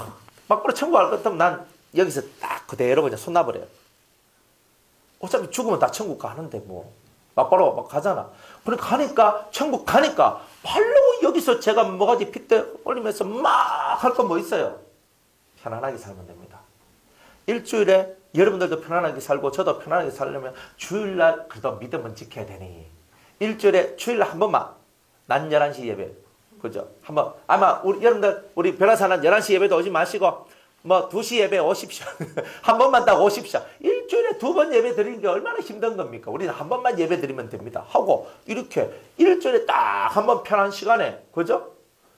막바로 천국 갈 것 같으면 난 여기서 딱 그대로 그냥 손 놔버려요. 어차피 죽으면 다 천국 가는데 뭐 막바로 막 가잖아. 그러니까 가니까 천국 가니까 바로 여기서 제가 뭐가지 핏대 올리면서 막 할 건 뭐 있어요? 편안하게 살면 됩니다. 일주일에 여러분들도 편안하게 살고 저도 편안하게 살려면 주일날 그래도 믿음은 지켜야 되니 일주일에 주일날 한 번만 낮 11시 예배 그죠? 한번 아마 우리 여러분들 우리 변화사는 11시 예배도 오지 마시고 뭐 2시 예배 오십시오. 한 번만 딱 오십시오. 일주일에 2번 예배 드리는 게 얼마나 힘든 겁니까? 우리는 한 번만 예배 드리면 됩니다. 하고 이렇게 일주일에 딱 한 번 편한 시간에 그죠?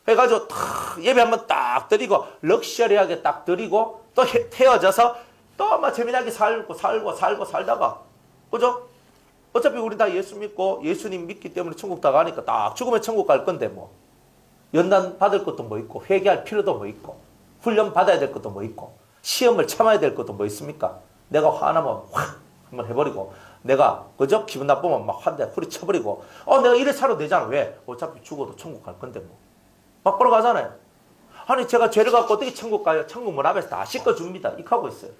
해가지고 탁 예배 한 번 딱 드리고 럭셔리하게 딱 드리고 또 헤어져서 또 막 재미나게 살다가 그죠? 어차피 우리 다 예수 믿고 예수님 믿기 때문에 천국 다 가니까 딱 죽으면 천국 갈 건데 뭐 연단 받을 것도 뭐 있고 회개할 필요도 뭐 있고 훈련 받아야 될 것도 뭐 있고 시험을 참아야 될 것도 뭐 있습니까? 내가 화나면 확 한번 해버리고 내가 그죠? 기분 나쁘면 막 한 대 후리 쳐버리고 내가 이래 살아도 되잖아. 왜? 어차피 죽어도 천국 갈 건데 뭐 막 보러 가잖아요. 아니 제가 죄를 갖고 어떻게 천국 가요? 천국 문 앞에서 다 씻어줍니다. 이렇게 하고 있어요.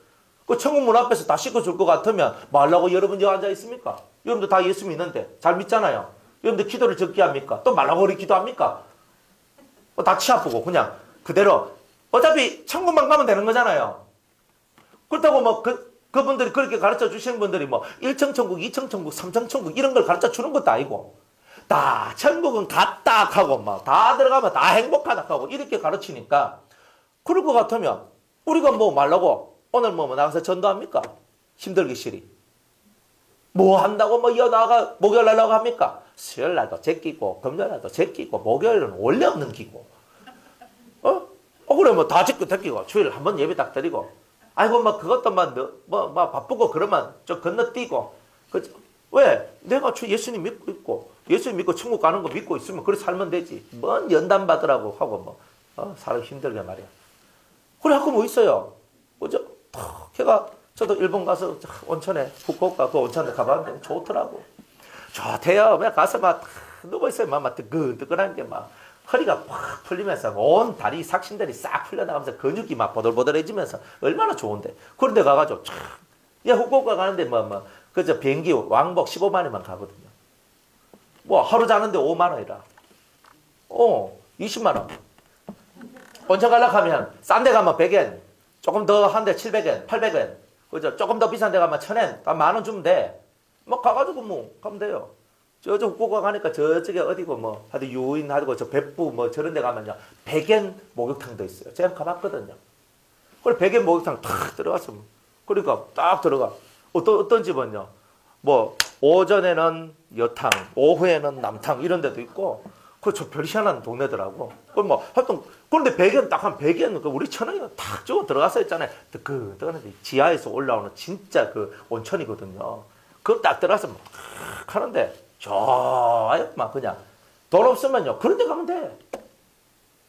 그 천국 문 앞에서 다 씻어줄 것 같으면 말라고 여러분 여기 앉아 있습니까? 여러분들 다 예수 믿는데 잘 믿잖아요. 여러분들 기도를 적게 합니까? 또 말라고 우리 기도합니까? 다 치 아프고 그냥 그대로 어차피 천국만 가면 되는 거잖아요. 그렇다고 뭐 그분들이 그렇게 가르쳐 주시는 분들이 뭐 1층 천국, 2층 천국, 3층 천국 이런 걸 가르쳐 주는 것도 아니고 다 천국은 갔다 하고 막 다 들어가면 다 행복하다 하고 이렇게 가르치니까 그럴 것 같으면 우리가 뭐 말라고 오늘 뭐 나가서 전도합니까? 힘들기 싫이. 뭐 한다고 뭐 나가 목요일 날 나가 합니까? 수요일 날도 제끼고 금요일 날도 제끼고 목요일은 원래 없는 기고. 그래 뭐 다 제끼고 주일 한번 예배 딱 드리고 아이고 뭐 그것도 뭐 바쁘고 그러면 좀 건너뛰고 왜? 내가 예수님 믿고 있고 예수님 믿고 천국 가는 거 믿고 있으면 그래 살면 되지. 뭔 연단 받으라고 하고 사람 힘들게 말이야. 그래 하고 뭐 있어요. 그죠? 걔가 저도 일본 가서 온천에 후쿠오카 그 온천에 가봤는데 좋더라고. 좋대요. 그냥 가서 막 누워 있어요. 막 뜨끈뜨끈한 게 막 허리가 확 풀리면서 온 다리 삭신들이 싹 풀려나가면서 근육이 막 보들보들해지면서 얼마나 좋은데. 그런데 가가지고 야 후쿠오카 가는데 그저 비행기 왕복 15만 원만 가거든요. 뭐 하루 자는데 5만 원이라. 20만 원. 온천 가려고 하면 싼 데 가면 100엔. 조금 더 한데 700엔, 800엔. 그죠? 조금 더 비싼 데 가면 1000엔. 한 만 원 주면 돼. 뭐 가가지고 뭐 가면 돼요. 저쪽 후쿠오카 가니까 저쪽에 어디고 뭐 하여튼 유인하고 저別府뭐 저런 데 가면요 100엔 목욕탕도 있어요. 제가 가봤거든요. 그래 100엔 목욕탕 탁 들어갔으면 그러니까 딱 들어가. 어떤 집은요. 뭐 오전에는 여탕, 오후에는 남탕 이런 데도 있고 저 별 희한한 동네더라고. 그럼 뭐 하여튼 그런데 100엔 딱 한 100엔 우리 1000원이면 탁 주고 들어가서 있잖아요. 그 지하에서 올라오는 진짜 그 온천이거든요. 그거 딱 들어가서 막 하는데 좋아요. 막 그냥 돈 없으면요. 그런 데 가면 돼.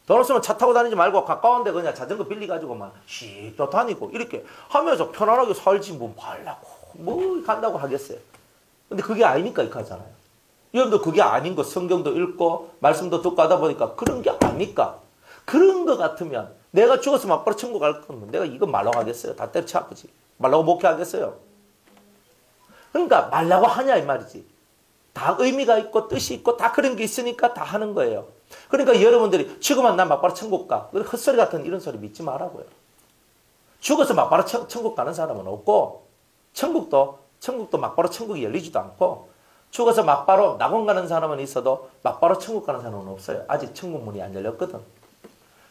돈 없으면 차 타고 다니지 말고 가까운데 그냥 자전거 빌려가지고 막 씩또 다니고 이렇게 하면서 편안하게 살지 뭐 말라고 뭐 간다고 하겠어요. 근데 그게 아니니까 이렇게 하잖아요. 여러분도 그게 아닌 거 성경도 읽고 말씀도 듣고 하다 보니까 그런 게 아니까 그런 거 같으면 내가 죽어서 막바로 천국 갈 거면 내가 이거 말라고 하겠어요. 다 때려쳐 아프지. 말라고 목회하겠어요. 그러니까 말라고 하냐 이 말이지. 다 의미가 있고 뜻이 있고 다 그런 게 있으니까 다 하는 거예요. 그러니까 여러분들이 죽으면 난 막바로 천국 가. 헛소리 같은 이런 소리 믿지 말라고요. 죽어서 막바로 천국 가는 사람은 없고 천국도 막바로 천국이 열리지도 않고 죽어서 막바로 낙원 가는 사람은 있어도 막바로 천국 가는 사람은 없어요. 아직 천국 문이 안 열렸거든.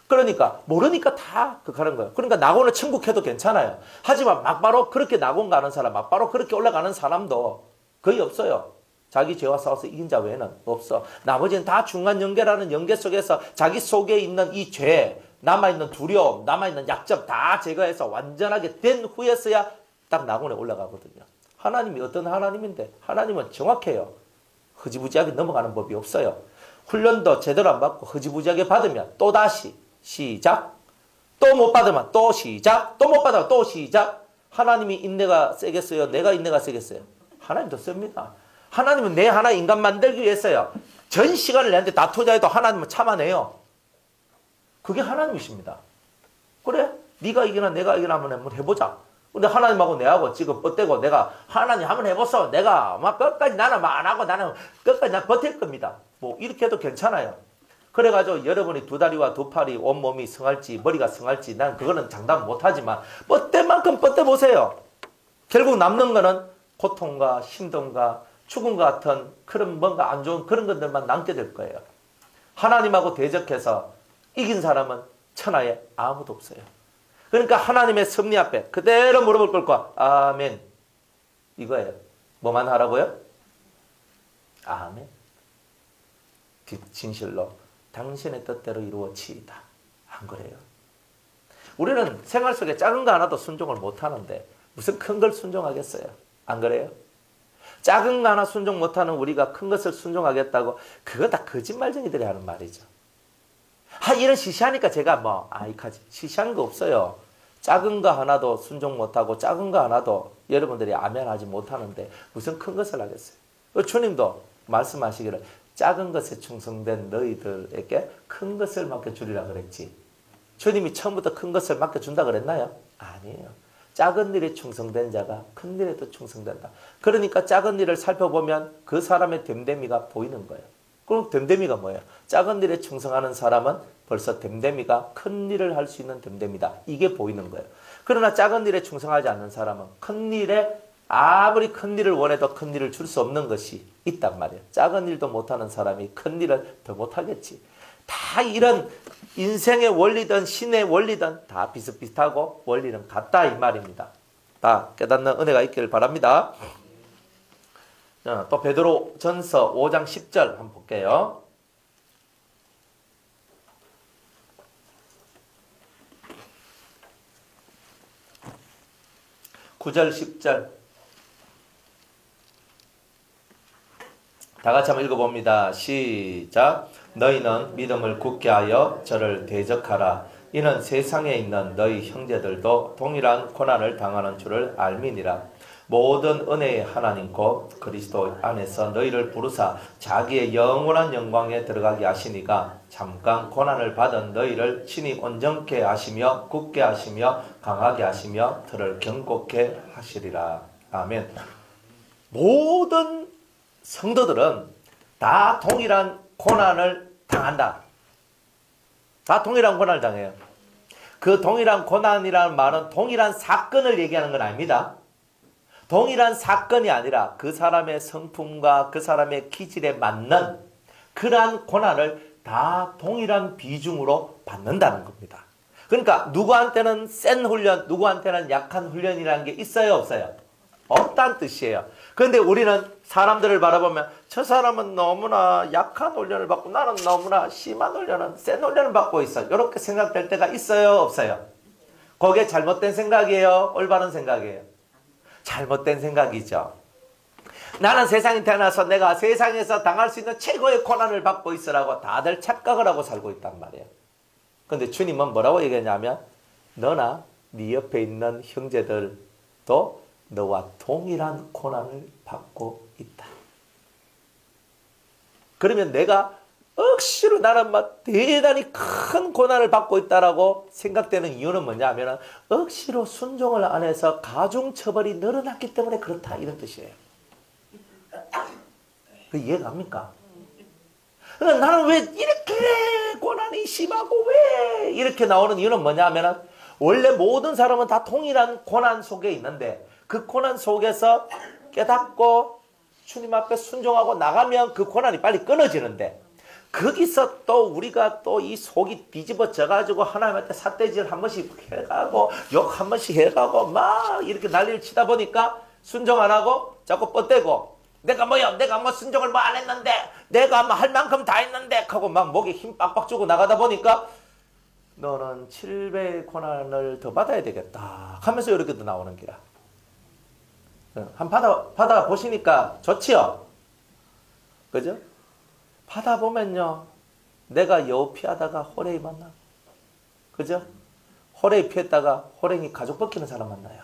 그러니까 모르니까 다 하는 거예요. 그러니까 낙원을 천국 해도 괜찮아요. 하지만 막바로 그렇게 낙원 가는 사람, 막바로 그렇게 올라가는 사람도 거의 없어요. 자기 죄와 싸워서 이긴 자 외에는 없어. 나머지는 다 중간 연계라는 연계 속에서 자기 속에 있는 이 죄, 남아있는 두려움, 남아있는 약점 다 제거해서 완전하게 된 후에서야 딱 낙원에 올라가거든요. 하나님이 어떤 하나님인데 하나님은 정확해요. 흐지부지하게 넘어가는 법이 없어요. 훈련도 제대로 안 받고 흐지부지하게 받으면 또다시 시작. 또 못 받으면 또 시작. 또 못 받으면 또 시작. 하나님이 인내가 세겠어요? 내가 인내가 세겠어요? 하나님 더 셉니다. 하나님은 내 하나 인간 만들기 위해서요. 전 시간을 내한테 다 투자해도 하나님은 참아내요. 그게 하나님이십니다. 그래? 네가 이기나 내가 이기나 한번 해보자. 근데 하나님하고 내하고 지금 뻗대고 내가 하나님 한번 해보소. 내가 막 끝까지 나는 막 안 하고 나는 끝까지 난 버틸 겁니다. 뭐 이렇게 해도 괜찮아요. 그래가지고 여러분이 두 다리와 두 팔이 온몸이 성할지 머리가 성할지 난 그거는 장담 못하지만 뻗댈 만큼 뻗대보세요. 결국 남는 거는 고통과 힘듦과 죽음과 같은 그런 뭔가 안 좋은 그런 것들만 남게 될 거예요. 하나님하고 대적해서 이긴 사람은 천하에 아무도 없어요. 그러니까 하나님의 섭리 앞에 그대로 무릎을 꿇고 아멘 이거예요. 뭐만 하라고요? 아멘. 진실로 당신의 뜻대로 이루어지이다. 안 그래요? 우리는 생활 속에 작은 거 하나도 순종을 못하는데 무슨 큰 걸 순종하겠어요? 안 그래요? 작은 거 하나 순종 못하는 우리가 큰 것을 순종하겠다고 그거 다 거짓말쟁이들이 하는 말이죠. 이런 시시하니까 제가 아이카지 시시한 거 없어요. 작은 거 하나도 순종 못하고 작은 거 하나도 여러분들이 아멘하지 못하는데 무슨 큰 것을 하겠어요. 주님도 말씀하시기를 작은 것에 충성된 너희들에게 큰 것을 맡겨주리라 그랬지. 주님이 처음부터 큰 것을 맡겨준다 그랬나요? 아니에요. 작은 일에 충성된 자가 큰 일에도 충성된다. 그러니까 작은 일을 살펴보면 그 사람의 됨됨이가 보이는 거예요. 그럼 됨됨이가 뭐예요? 작은 일에 충성하는 사람은 벌써 됨됨이가 큰 일을 할 수 있는 됨됨이다. 이게 보이는 거예요. 그러나 작은 일에 충성하지 않는 사람은 큰 일에 아무리 큰 일을 원해도 큰 일을 줄 수 없는 것이 있단 말이에요. 작은 일도 못하는 사람이 큰 일을 더 못하겠지. 다 이런 인생의 원리든 신의 원리든 다 비슷비슷하고 원리는 같다 이 말입니다. 다 깨닫는 은혜가 있기를 바랍니다. 또 베드로 전서 5장 10절 한번 볼게요. (9절) (10절) 다 같이 한번 읽어봅니다. 시작. 너희는 믿음을 굳게 하여 저를 대적하라. 이는 세상에 있는 너희 형제들도 동일한 고난을 당하는 줄을 알미니라. 모든 은혜의 하나님 곧 그리스도 안에서 너희를 부르사 자기의 영원한 영광에 들어가게 하시니가 잠깐 고난을 받은 너희를 친히 온전케 하시며 굳게 하시며 강하게 하시며 들을 경고케 하시리라. 아멘. 모든 성도들은 다 동일한 고난을 당한다. 다 동일한 고난을 당해요. 그 동일한 고난이라는 말은 동일한 사건을 얘기하는 건 아닙니다. 동일한 사건이 아니라 그 사람의 성품과 그 사람의 기질에 맞는 그러한 고난을 다 동일한 비중으로 받는다는 겁니다. 그러니까 누구한테는 센 훈련, 누구한테는 약한 훈련이라는 게 있어요, 없어요? 없다는 뜻이에요. 그런데 우리는 사람들을 바라보면 저 사람은 너무나 약한 훈련을 받고 나는 너무나 심한 훈련은 센 훈련을 받고 있어. 이렇게 생각될 때가 있어요, 없어요? 그게 잘못된 생각이에요, 올바른 생각이에요? 잘못된 생각이죠. 나는 세상에 태어나서 내가 세상에서 당할 수 있는 최고의 고난을 받고 있으라고 다들 착각을 하고 살고 있단 말이에요. 그런데 주님은 뭐라고 얘기하냐면 너나 네 옆에 있는 형제들도 너와 동일한 고난을 받고 있다. 그러면 내가 억지로 나는 막 대단히 큰 고난을 받고 있다라고 생각되는 이유는 뭐냐면 억지로 순종을 안 해서 가중처벌이 늘어났기 때문에 그렇다 이런 뜻이에요. 그 이해가 갑니까? 그러니까 나는 왜 이렇게 고난이 심하고 왜 이렇게 나오는 이유는 뭐냐면 원래 모든 사람은 다 동일한 고난 속에 있는데 그 고난 속에서 깨닫고 주님 앞에 순종하고 나가면 그 고난이 빨리 끊어지는데 거기서 또 우리가 또 이 속이 뒤집어져 가지고 하나님한테 삿대질 한 번씩 해가고 욕 한 번씩 해가고 막 이렇게 난리를 치다 보니까 순종 안 하고 자꾸 뻗대고 내가 뭐 순종을 뭐 안 했는데 내가 뭐 할 만큼 다 했는데 하고 막 목에 힘 빡빡 주고 나가다 보니까 너는 7배의 고난을 더 받아야 되겠다 하면서 이렇게 또 나오는 기라. 한 받아 보시니까 좋지요? 그죠? 하다 보면요, 내가 여우 피하다가 호랭이 만나. 그죠? 호랭이 피했다가 호랭이 가죽 벗기는 사람 만나요.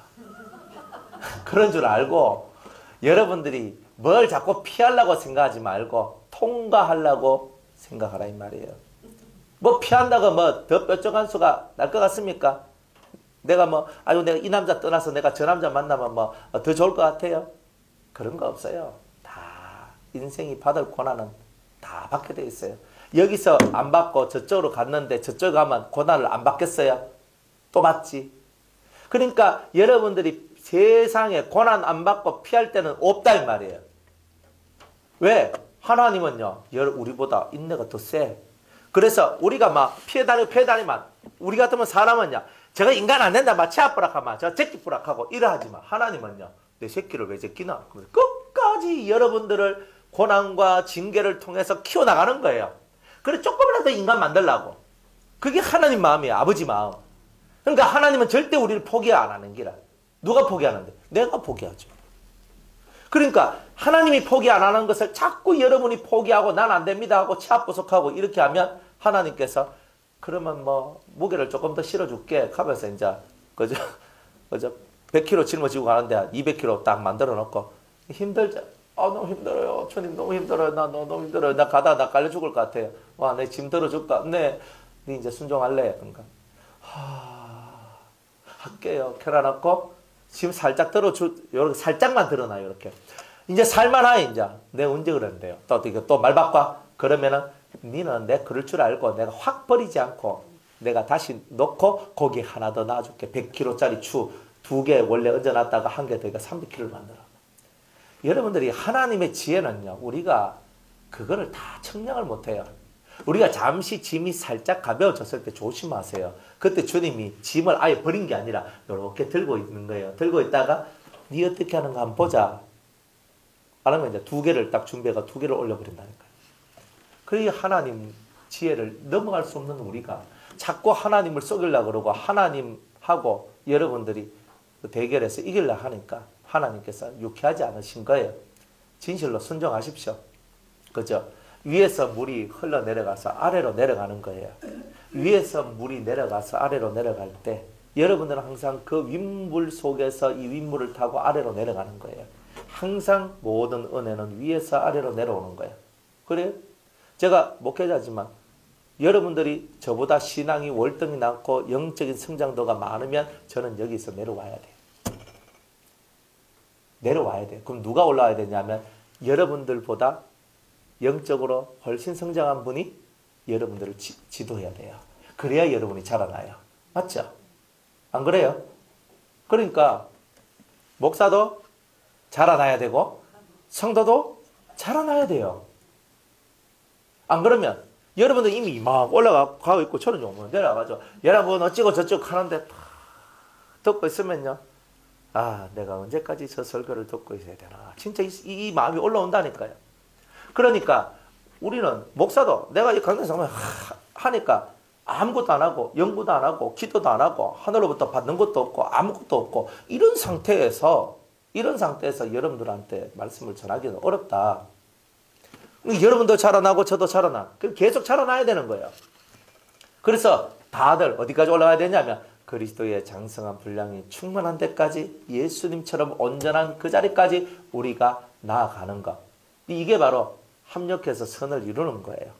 그런 줄 알고 여러분들이 뭘 자꾸 피하려고 생각하지 말고 통과하려고 생각하라 이 말이에요. 뭐 피한다고 뭐 더 뾰족한 수가 날 것 같습니까? 내가 뭐 아유 내가 이 남자 떠나서 내가 저 남자 만나면 뭐 더 좋을 것 같아요? 그런 거 없어요. 다 인생이 받을 고난은 다 받게 돼 있어요. 여기서 안 받고 저쪽으로 갔는데 저쪽 가면 고난을 안 받겠어요? 또 받지. 그러니까 여러분들이 세상에 고난 안 받고 피할 때는 없다 이 말이에요. 왜? 하나님은요 우리보다 인내가 더 세. 그래서 우리가 막 피해 다니면 우리 같으면 사람은요 제가 인간 안 된다 막 치아뿌락하면 저 제끼뿌락하고 이러하지만 하나님은요 내 새끼를 왜 제끼나? 끝까지 여러분들을 고난과 징계를 통해서 키워나가는 거예요. 그래 조금이라도 인간 만들라고. 그게 하나님 마음이에요. 아버지 마음. 그러니까 하나님은 절대 우리를 포기 안 하는 기라. 누가 포기하는데? 내가 포기하죠. 그러니까 하나님이 포기 안 하는 것을 자꾸 여러분이 포기하고 난 안 됩니다 하고 치아부석하고 이렇게 하면 하나님께서 그러면 뭐 무게를 조금 더 실어줄게 하면서 이제 그저 100kg 짊어지고 가는데 200kg 딱 만들어 놓고 힘들죠. 아 너무 힘들어요. 주님 너무 힘들어요. 나 너무 힘들어요. 나 가다 나 깔려 죽을 것 같아요. 와 내 짐 들어줄까? 네 이제 순종할래? 그러니까 할게요. 켜놔놓고 지금 살짝 요렇게 살짝만 드러나요. 이렇게 이제 살만하게 이제 내가 언제 그랬는데요. 또 말 바꿔. 그러면은 니는 내 그럴 줄 알고 내가 확 버리지 않고 내가 다시 넣고 고기 하나 더 놔줄게. 100kg짜리 추 2개 원래 얹어놨다가 1개 더니까 300kg를 만들어. 여러분들이 하나님의 지혜는요. 우리가 그거를 다 측량을 못해요. 우리가 잠시 짐이 살짝 가벼워졌을 때 조심하세요. 그때 주님이 짐을 아예 버린 게 아니라 이렇게 들고 있는 거예요. 들고 있다가 네 어떻게 하는가 한번 보자. 안 하면 이제 2개를 딱 준비해가 2개를 올려버린다니까요. 그래 하나님 지혜를 넘어갈 수 없는 우리가 자꾸 하나님을 속이려고 그러고 하나님하고 여러분들이 대결해서 이기려고 하니까 하나님께서 유쾌하지 않으신 거예요. 진실로 순종하십시오. 그죠? 위에서 물이 흘러내려가서 아래로 내려가는 거예요. 위에서 물이 내려가서 아래로 내려갈 때 여러분들은 항상 그 윗물 속에서 이 윗물을 타고 아래로 내려가는 거예요. 항상 모든 은혜는 위에서 아래로 내려오는 거예요. 그래요? 제가 목회자지만 여러분들이 저보다 신앙이 월등히 낮고 영적인 성장도가 많으면 저는 여기서 내려와야 돼요. 내려와야 돼요. 그럼 누가 올라와야 되냐면 여러분들보다 영적으로 훨씬 성장한 분이 여러분들을 지도해야 돼요. 그래야 여러분이 자라나요. 맞죠? 안 그래요? 그러니까 목사도 자라나야 되고 성도도 자라나야 돼요. 안 그러면 여러분들 이미 막 올라가고 있고 저는 좀 내려가죠. 여러분 어찌고 저찌고 하는데 듣고 있으면요. 아 내가 언제까지 저 설교를 듣고 있어야 되나. 진짜 이 마음이 올라온다니까요. 그러니까 우리는 목사도 내가 이 강단에서 하니까 아무것도 안 하고 연구도 안 하고 기도도 안 하고 하늘로부터 받는 것도 없고 아무것도 없고 이런 상태에서 여러분들한테 말씀을 전하기는 어렵다. 여러분도 자라나고 저도 자라나. 계속 자라나야 되는 거예요. 그래서 다들 어디까지 올라가야 되냐면 그리스도의 장성한 분량이 충만한 데까지 예수님처럼 온전한 그 자리까지 우리가 나아가는 것. 이게 바로 합력해서 선을 이루는 거예요.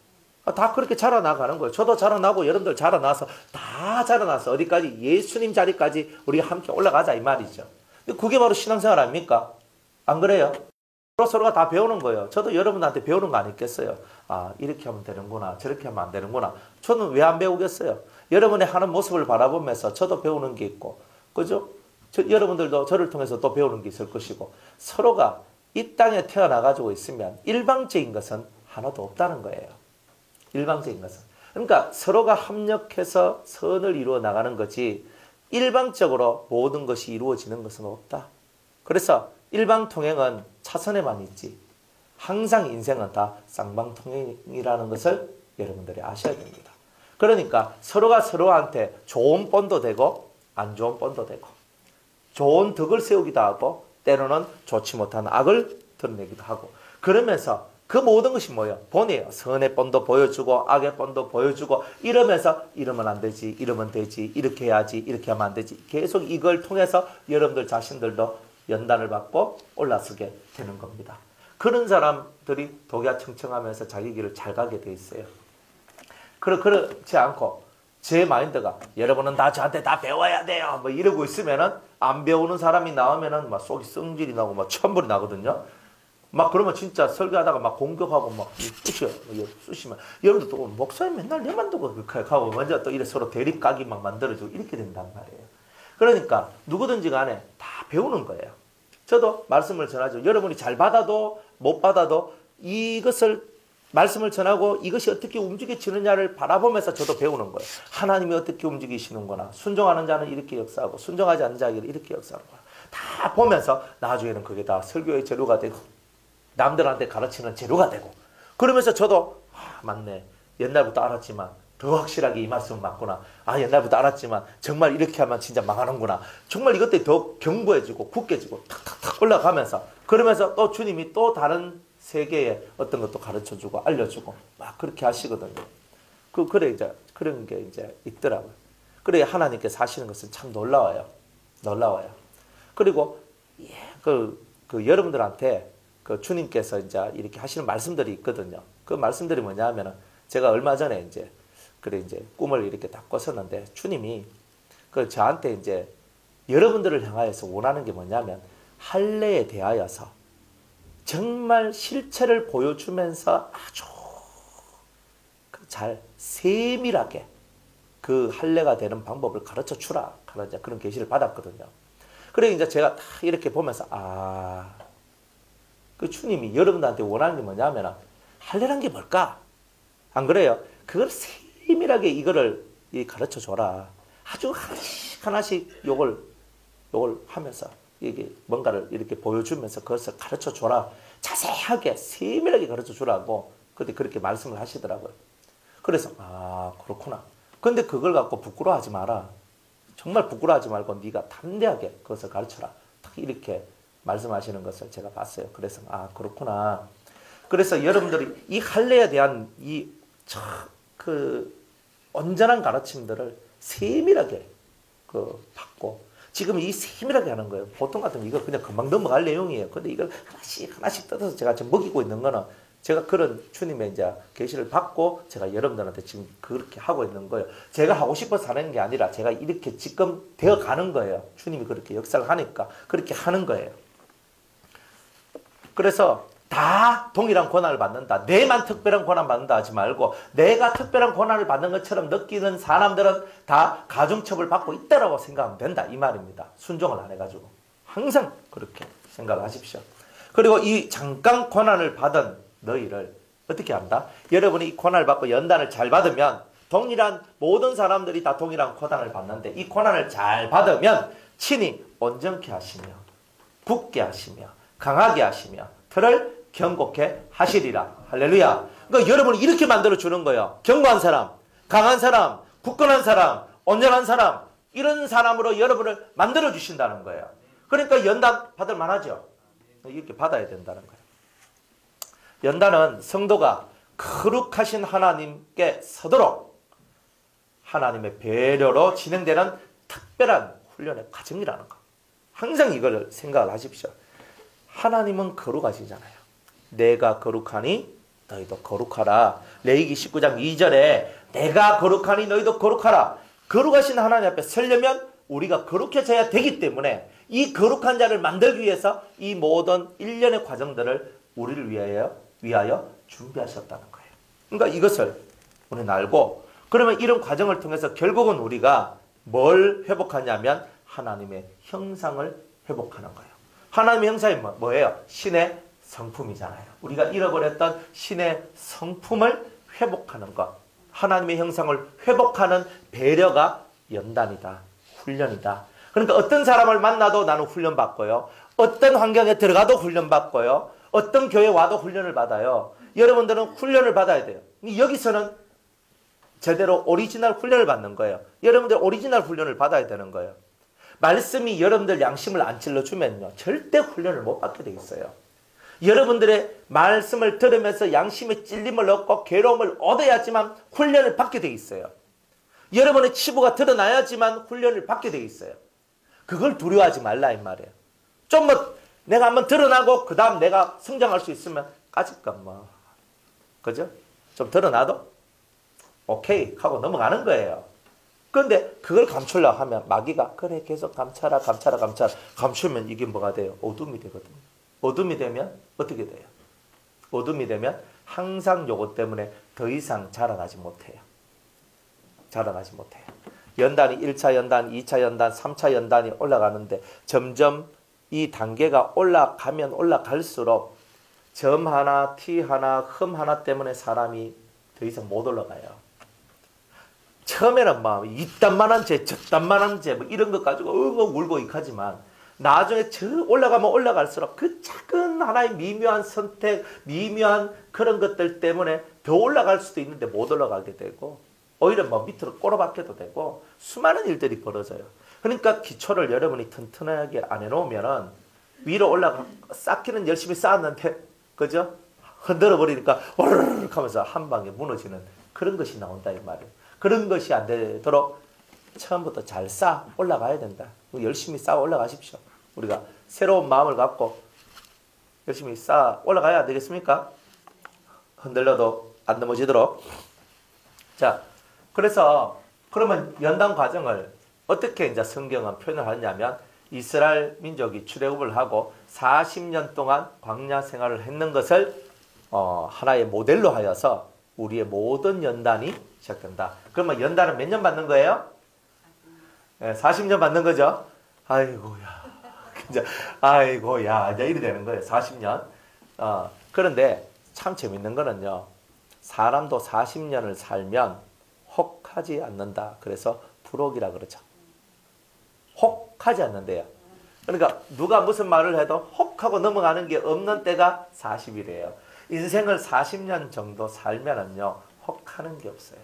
다 그렇게 자라나가는 거예요. 저도 자라나고 여러분들 자라나서 다 자라나서 어디까지? 예수님 자리까지 우리가 함께 올라가자 이 말이죠. 그게 바로 신앙생활 아닙니까? 안 그래요? 서로가 다 배우는 거예요. 저도 여러분한테 배우는 거 아니겠어요? 아 이렇게 하면 되는구나. 저렇게 하면 안 되는구나. 저는 왜 안 배우겠어요? 여러분의 하는 모습을 바라보면서 저도 배우는 게 있고 그죠? 여러분들도 저를 통해서 또 배우는 게 있을 것이고 서로가 이 땅에 태어나가지고 있으면 일방적인 것은 하나도 없다는 거예요. 일방적인 것은. 그러니까 서로가 합력해서 선을 이루어 나가는 거지 일방적으로 모든 것이 이루어지는 것은 없다. 그래서 일방통행은 차선에만 있지 항상 인생은 다 쌍방통행이라는 것을 여러분들이 아셔야 됩니다. 그러니까 서로가 서로한테 좋은 본도 되고 안 좋은 본도 되고 좋은 덕을 세우기도 하고 때로는 좋지 못한 악을 드러내기도 하고 그러면서 그 모든 것이 뭐예요? 본이에요. 선의 본도 보여주고 악의 본도 보여주고 이러면서 이러면 안 되지, 이러면 되지, 이렇게 해야지, 이렇게 하면 안 되지. 계속 이걸 통해서 여러분들 자신들도 연단을 받고 올라서게 되는 겁니다. 그런 사람들이 독야청청하면서 자기 길을 잘 가게 돼 있어요. 그렇지 않고 제 마인드가 여러분은 다 저한테 다 배워야 돼요 뭐 이러고 있으면은 안 배우는 사람이 나오면은 막 속이 성질이 나고 막 천불이 나거든요. 막 그러면 진짜 설교하다가 막 공격하고 막 쑤시면 여러분들 또 목사님 맨날 내만 두고 그렇게 하고 먼저 또 이래 서로 대립각이 막 만들어지고 이렇게 된단 말이에요. 그러니까 누구든지 간에 다 배우는 거예요. 저도 말씀을 전하죠. 여러분이 잘 받아도 못 받아도 이것을 말씀을 전하고 이것이 어떻게 움직여지느냐를 바라보면서 저도 배우는 거예요. 하나님이 어떻게 움직이시는구나. 순종하는 자는 이렇게 역사하고 순종하지 않는 자에게는 이렇게 역사하는구나. 다 보면서 나중에는 그게 다 설교의 재료가 되고 남들한테 가르치는 재료가 되고 그러면서 저도 맞네. 옛날부터 알았지만 더 확실하게 이 말씀은 맞구나. 옛날부터 알았지만 정말 이렇게 하면 진짜 망하는구나. 정말 이것들이 더 견고해지고 굳게지고 탁탁탁 올라가면서 그러면서 또 주님이 또 다른 세계에 어떤 것도 가르쳐주고 알려주고 막 그렇게 하시거든요. 그래 이제 그런 게 이제 있더라고요. 그래 하나님께서 하시는 것은 참 놀라워요. 놀라워요. 그리고 여러분들한테 그 주님께서 이제 이렇게 하시는 말씀들이 있거든요. 그 말씀들이 뭐냐면은 제가 얼마 전에 이제 꿈을 이렇게 딱 꿨었는데 주님이 저한테 이제 여러분들을 향하여서 원하는 게 뭐냐면 할례에 대하여서 정말 실체를 보여주면서 아주 잘 세밀하게 그 할례가 되는 방법을 가르쳐 주라. 그런 계시를 받았거든요. 그래 이제 제가 딱 이렇게 보면서 그 주님이 여러분들한테 원하는 게 뭐냐면 할례란 게 뭘까? 안 그래요? 그걸 세밀하게 이거를 가르쳐 줘라. 아주 하나씩 요걸 하면서 이게 뭔가를 이렇게 보여주면서 그것을 가르쳐 줘라. 자세하게 세밀하게 가르쳐 주라고 그때 그렇게 말씀을 하시더라고요. 그래서 그렇구나. 근데 그걸 갖고 부끄러워하지 마라. 정말 부끄러워하지 말고 네가 담대하게 그것을 가르쳐라. 딱 이렇게 말씀하시는 것을 제가 봤어요. 그래서 그렇구나. 그래서 여러분들이 이 할례에 대한 온전한 가르침들을 세밀하게 받고 지금 이 세밀하게 하는 거예요. 보통 같으면 이거 그냥 금방 넘어갈 내용이에요. 근데 이걸 하나씩 뜯어서 제가 지금 먹이고 있는 거는 제가 그런 주님의 이제 계시를 받고 제가 여러분들한테 지금 그렇게 하고 있는 거예요. 제가 하고 싶어서 하는 게 아니라 제가 이렇게 지금 되어 가는 거예요. 주님이 그렇게 역사를 하니까 그렇게 하는 거예요. 그래서 다 동일한 권한을 받는다. 내만 특별한 권한 받는다 하지 말고 내가 특별한 권한을 받는 것처럼 느끼는 사람들은 다 가중처벌 받고 있다라고 생각하면 된다. 이 말입니다. 순종을 안 해가지고. 항상 그렇게 생각을 하십시오. 그리고 이 잠깐 권한을 받은 너희를 어떻게 한다? 여러분이 이 권한을 받고 연단을 잘 받으면 동일한 모든 사람들이 다 동일한 권한을 받는데 이 권한을 잘 받으면 친히 온전케 하시며 굳게 하시며 강하게 하시며 틀을 견고케 하시리라. 할렐루야. 그러니까 여러분이 이렇게 만들어주는 거예요. 견고한 사람, 강한 사람, 굳건한 사람, 온전한 사람 이런 사람으로 여러분을 만들어주신다는 거예요. 그러니까 연단 받을 만하죠. 이렇게 받아야 된다는 거예요. 연단은 성도가 거룩하신 하나님께 서도록 하나님의 배려로 진행되는 특별한 훈련의 과정이라는 거. 항상 이걸 생각을 하십시오. 하나님은 거룩하시잖아요. 내가 거룩하니 너희도 거룩하라. 레위기 19장 2절에 내가 거룩하니 너희도 거룩하라. 거룩하신 하나님 앞에 서려면 우리가 거룩해져야 되기 때문에 이 거룩한 자를 만들기 위해서 이 모든 일련의 과정들을 우리를 위하여 준비하셨다는 거예요. 그러니까 이것을 우리는 알고 그러면 이런 과정을 통해서 결국은 우리가 뭘 회복하냐면 하나님의 형상을 회복하는 거예요. 하나님의 형상이 뭐예요? 신의 성품이잖아요. 우리가 잃어버렸던 신의 성품을 회복하는 것. 하나님의 형상을 회복하는 배려가 연단이다. 훈련이다. 그러니까 어떤 사람을 만나도 나는 훈련받고요. 어떤 환경에 들어가도 훈련받고요. 어떤 교회 와도 훈련을 받아요. 여러분들은 훈련을 받아야 돼요. 여기서는 제대로 오리지널 훈련을 받는 거예요. 여러분들 오리지널 훈련을 받아야 되는 거예요. 말씀이 여러분들 양심을 안 찔러주면요. 절대 훈련을 못 받게 돼 있어요. 여러분들의 말씀을 들으면서 양심의 찔림을 얻고 괴로움을 얻어야지만 훈련을 받게 돼 있어요. 여러분의 치부가 드러나야지만 훈련을 받게 돼 있어요. 그걸 두려워하지 말라 이 말이에요. 좀 내가 한번 드러나고 그 다음 내가 성장할 수 있으면 까짓까 뭐 그죠? 좀 드러나도 오케이 하고 넘어가는 거예요. 그런데 그걸 감추려고 하면 마귀가 그래 계속 감춰라 감추면 이게 뭐가 돼요? 어둠이 되거든요. 어둠이 되면 어떻게 돼요? 어둠이 되면 항상 요것 때문에 더 이상 자라나지 못해요. 자라나지 못해요. 연단이 1차 연단, 2차 연단, 3차 연단이 올라가는데 점점 이 단계가 올라가면 올라갈수록 점 하나, 티 하나, 흠 하나 때문에 사람이 더 이상 못 올라가요. 처음에는 막 이딴만한 죄, 저딴만한 죄, 뭐 이런 것 가지고 울고 익하지만 나중에 저 올라가면 올라갈수록 그 작은 하나의 미묘한 선택, 미묘한 그런 것들 때문에 더 올라갈 수도 있는데 못 올라가게 되고 오히려 뭐 밑으로 꼬라박혀도 되고 수많은 일들이 벌어져요. 그러니까 기초를 여러분이 튼튼하게 안 해놓으면은 위로 올라가 쌓기는 열심히 쌓았는데 그죠? 흔들어 버리니까 오르륵 하면서 한 방에 무너지는 그런 것이 나온다 이 말이에요. 그런 것이 안 되도록 처음부터 잘 쌓아 올라가야 된다. 열심히 쌓아 올라가십시오. 우리가 새로운 마음을 갖고 열심히 쌓아 올라가야 되겠습니까? 흔들려도 안 넘어지도록. 자, 그래서 그러면 연단 과정을 어떻게 이제 성경은 표현을 하냐면 이스라엘 민족이 출애굽을 하고 40년 동안 광야 생활을 했는 것을 하나의 모델로 하여서 우리의 모든 연단이 시작된다. 그러면 연단은 몇 년 받는 거예요? 40년 받는 거죠. 아이고야. 아이고야. 이제 이래 되는 거예요. 40년. 그런데 참 재밌는 거는요. 사람도 40년을 살면 혹하지 않는다. 그래서 불혹이라 그러죠. 혹하지 않는데요. 그러니까 누가 무슨 말을 해도 혹하고 넘어가는 게 없는 때가 40이래요. 인생을 40년 정도 살면은요. 혹하는 게 없어요.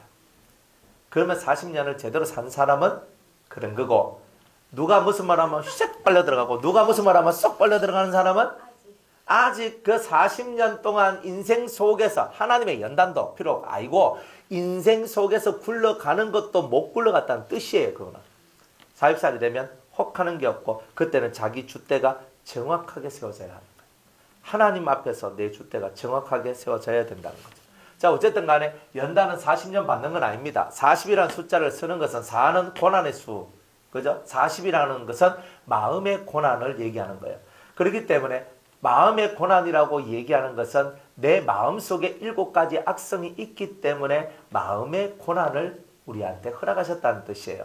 그러면 40년을 제대로 산 사람은 그런 거고 누가 무슨 말하면 휙 빨려 들어가고 누가 무슨 말하면 쏙 빨려 들어가는 사람은 아직 그 40년 동안 인생 속에서 하나님의 연단도 필요 아니고 인생 속에서 굴러가는 것도 못 굴러갔다는 뜻이에요. 그거는 40살이 되면 혹하는 게 없고 그때는 자기 줏대가 정확하게 세워져야 하는 거예요. 하나님 앞에서 내 줏대가 정확하게 세워져야 된다는 거죠. 자, 어쨌든 간에 연단은 40년 받는 건 아닙니다. 40이라는 숫자를 쓰는 것은 4는 고난의 수, 그죠? 40이라는 것은 마음의 고난을 얘기하는 거예요. 그렇기 때문에 마음의 고난이라고 얘기하는 것은 내 마음속에 7가지 악성이 있기 때문에 마음의 고난을 우리한테 허락하셨다는 뜻이에요.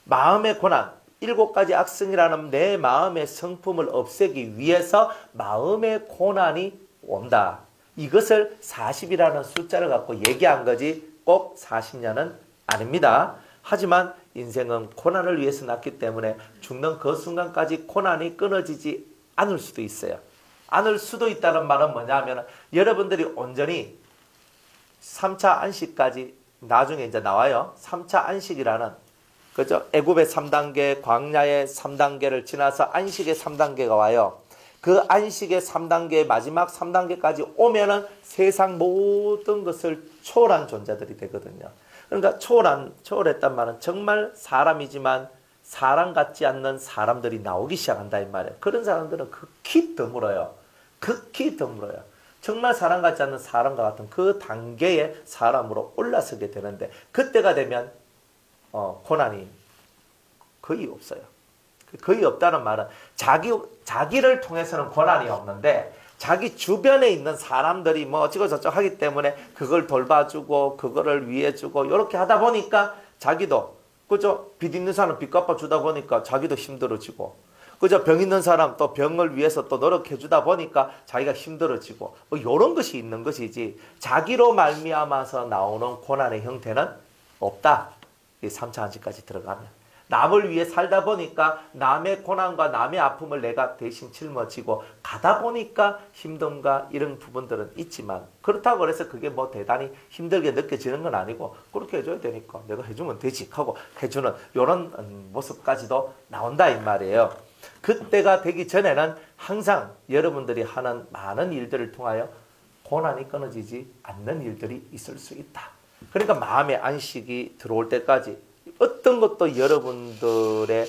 마음의 고난, 7가지 악성이라는 내 마음의 성품을 없애기 위해서 마음의 고난이 온다. 이것을 40이라는 숫자를 갖고 얘기한 거지 꼭 40년은 아닙니다. 하지만 인생은 고난을 위해서 났기 때문에 죽는 그 순간까지 고난이 끊어지지 않을 수도 있어요. 않을 수도 있다는 말은 뭐냐면 여러분들이 온전히 3차 안식까지 나중에 이제 나와요. 3차 안식이라는 그죠? 애굽의 3단계, 광야의 3단계를 지나서 안식의 3단계가 와요. 그 안식의 3단계, 마지막 3단계까지 오면은 세상 모든 것을 초월한 존재들이 되거든요. 그러니까 초월했단 말은 정말 사람이지만 사람 같지 않는 사람들이 나오기 시작한다 이 말이에요. 그런 사람들은 극히 드물어요. 극히 드물어요. 정말 사람 같지 않는 사람과 같은 그 단계의 사람으로 올라서게 되는데 그때가 되면 고난이 거의 없어요. 거의 없다는 말은 자기를 통해서는 고난이 없는데 자기 주변에 있는 사람들이 뭐 어쩌고저쩌고 하기 때문에 그걸 돌봐주고 그거를 위해주고 이렇게 하다 보니까 자기도 그죠? 빚 있는 사람 빚 갚아주다 보니까 자기도 힘들어지고 그죠? 병 있는 사람 또 병을 위해서 또 노력해주다 보니까 자기가 힘들어지고 뭐 이런 것이 있는 것이지 자기로 말미암아서 나오는 고난의 형태는 없다. 이 3차 안식까지 들어가면. 남을 위해 살다 보니까 남의 고난과 남의 아픔을 내가 대신 짊어지고 가다 보니까 힘듦과 이런 부분들은 있지만 그렇다고 해서 그게 뭐 대단히 힘들게 느껴지는 건 아니고 그렇게 해줘야 되니까 내가 해주면 되지 하고 해주는 이런 모습까지도 나온다 이 말이에요. 그때가 되기 전에는 항상 여러분들이 하는 많은 일들을 통하여 고난이 끊어지지 않는 일들이 있을 수 있다. 그러니까 마음의 안식이 들어올 때까지 어떤 것도 여러분들의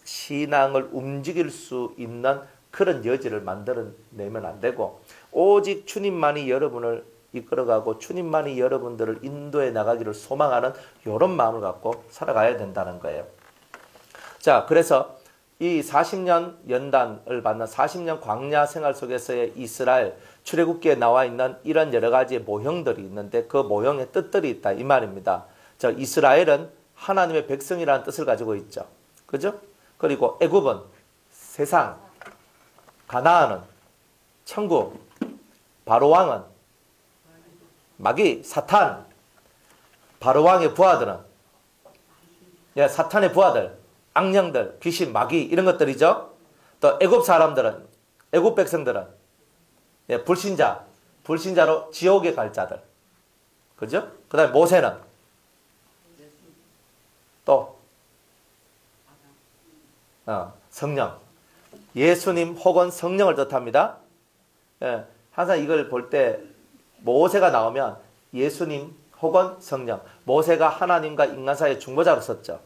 신앙을 움직일 수 있는 그런 여지를 만들어내면 안 되고, 오직 주님만이 여러분을 이끌어가고 주님만이 여러분들을 인도해 나가기를 소망하는 이런 마음을 갖고 살아가야 된다는 거예요. 자, 그래서 이 40년 연단을 받는 40년 광야 생활 속에서의 이스라엘 출애굽기에 나와 있는 이런 여러 가지의 모형들이 있는데 그 모형의 뜻들이 있다 이 말입니다. 자, 이스라엘은 하나님의 백성이라는 뜻을 가지고 있죠. 그죠? 그리고 애굽은 세상, 가나안은 천국, 바로왕은 마귀, 사탄, 바로왕의 부하들은 사탄의 부하들, 악령들, 귀신, 마귀 이런 것들이죠. 또 애굽 사람들은, 애굽 백성들은 불신자, 불신자로 지옥에 갈 자들. 그죠? 그 다음에 모세는 또 성령, 예수님 혹은 성령을 뜻합니다. 항상 이걸 볼 때 모세가 나오면 예수님 혹은 성령, 모세가 하나님과 인간 사이의 중보자로 썼죠.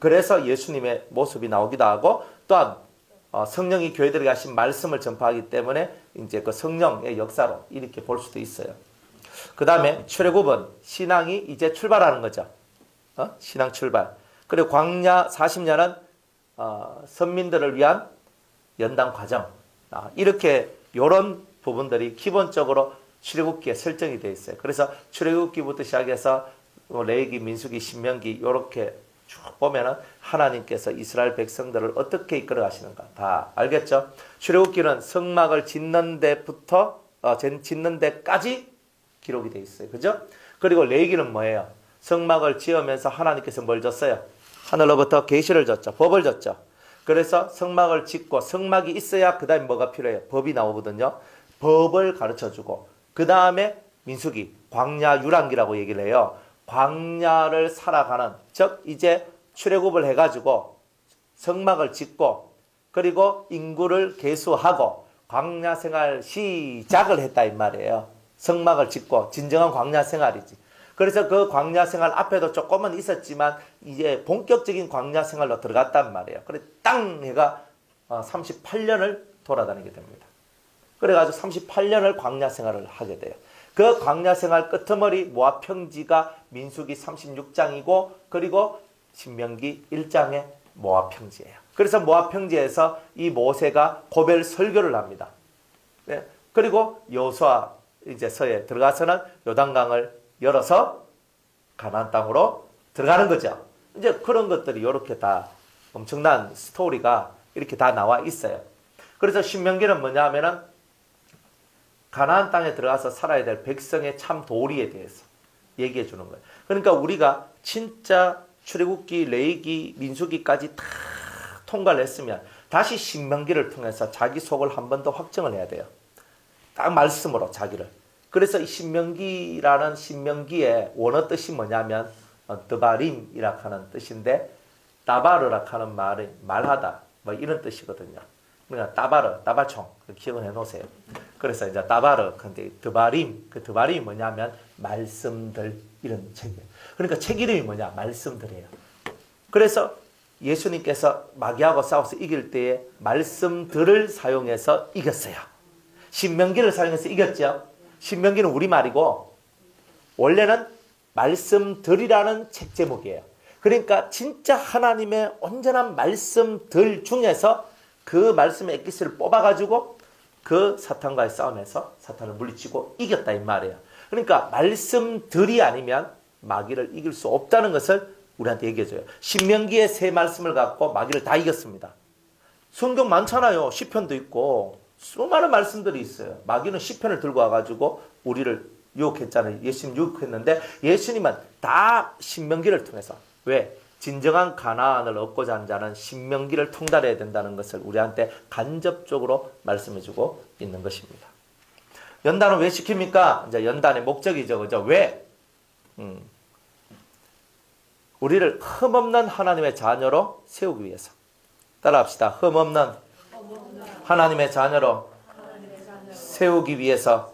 그래서 예수님의 모습이 나오기도 하고, 또한 성령이 교회들에게 하신 말씀을 전파하기 때문에 이제 그 성령의 역사로 이렇게 볼 수도 있어요. 그 다음에 출애굽은 신앙이 이제 출발하는 거죠. 신앙 출발. 그리고 광야 40년은 선민들을 위한 연단 과정. 이렇게 이런 부분들이 기본적으로 출애굽기에 설정이 되어 있어요. 그래서 출애굽기부터 시작해서 레위기, 민수기, 신명기 이렇게 쭉 보면은 하나님께서 이스라엘 백성들을 어떻게 이끌어 가시는가 다 알겠죠? 출애굽기는 성막을 짓는 데부터 짓는 데까지 기록이 되어 있어요. 그죠? 그리고 레위기는 뭐예요? 성막을 지으면서 하나님께서 뭘 줬어요? 하늘로부터 계시를 줬죠. 법을 줬죠. 그래서 성막을 짓고 성막이 있어야 그 다음에 뭐가 필요해요? 법이 나오거든요. 법을 가르쳐주고 그 다음에 민수기, 광야 유랑기라고 얘기를 해요. 광야를 살아가는, 즉 이제 출애굽을 해가지고 성막을 짓고 그리고 인구를 계수하고 광야 생활 시작을 했다 이 말이에요. 성막을 짓고 진정한 광야 생활이지. 그래서 그 광야 생활 앞에도 조금은 있었지만 이제 본격적인 광야 생활로 들어갔단 말이에요. 그래 땅 해가 38년을 돌아다니게 됩니다. 그래가지고 38년을 광야 생활을 하게 돼요. 그 광야 생활 끄트머리 모압 평지가 민수기 36장이고 그리고 신명기 1장의 모압 평지예요. 그래서 모압 평지에서 이 모세가 고별 설교를 합니다. 네. 그리고 여호수아 이제 서에 들어가서는 요단강을 열어서 가나안 땅으로 들어가는 거죠. 이제 그런 것들이 이렇게 다 엄청난 스토리가 이렇게 다 나와 있어요. 그래서 신명기는 뭐냐 하면은 가나안 땅에 들어가서 살아야 될 백성의 참 도리에 대해서 얘기해 주는 거예요. 그러니까 우리가 진짜 출애굽기, 레위기, 민수기까지 다 통과를 했으면 다시 신명기를 통해서 자기 속을 한 번 더 확정을 해야 돼요. 딱 말씀으로 자기를. 그래서 이 신명기라는 신명기의 원어 뜻이 뭐냐면 드바림이라 하는 뜻인데 따바르라 하는 말이 말하다 뭐 이런 뜻이거든요. 그러니까 따바르, 따바총 기억을 해놓으세요. 그래서 이제 따바르, 근데 드바림, 그 드바림이 뭐냐면 말씀들 이런 책이에요. 그러니까 책 이름이 뭐냐? 말씀들이에요. 그래서 예수님께서 마귀하고 싸워서 이길 때에 말씀들을 사용해서 이겼어요. 신명기를 사용해서 이겼죠. 신명기는 우리말이고 원래는 말씀들이라는 책 제목이에요. 그러니까 진짜 하나님의 온전한 말씀들 중에서 그 말씀의 엑기스를 뽑아가지고 그 사탄과의 싸움에서 사탄을 물리치고 이겼다 이 말이에요. 그러니까 말씀들이 아니면 마귀를 이길 수 없다는 것을 우리한테 얘기해줘요. 신명기의 세 말씀을 갖고 마귀를 다 이겼습니다. 성경 많잖아요. 시편도 있고 수많은 말씀들이 있어요. 마귀는 시편을 들고 와가지고 우리를 유혹했잖아요. 예수님 유혹했는데 예수님은 다 신명기를 통해서 왜? 진정한 가나안을 얻고자 하는 자는 신명기를 통달해야 된다는 것을 우리한테 간접적으로 말씀해주고 있는 것입니다. 연단은 왜 시킵니까? 이제 연단의 목적이죠. 그죠? 왜? 우리를 흠없는 하나님의 자녀로 세우기 위해서. 따라합시다. 흠없는 하나님의 자녀로 세우기 위해서.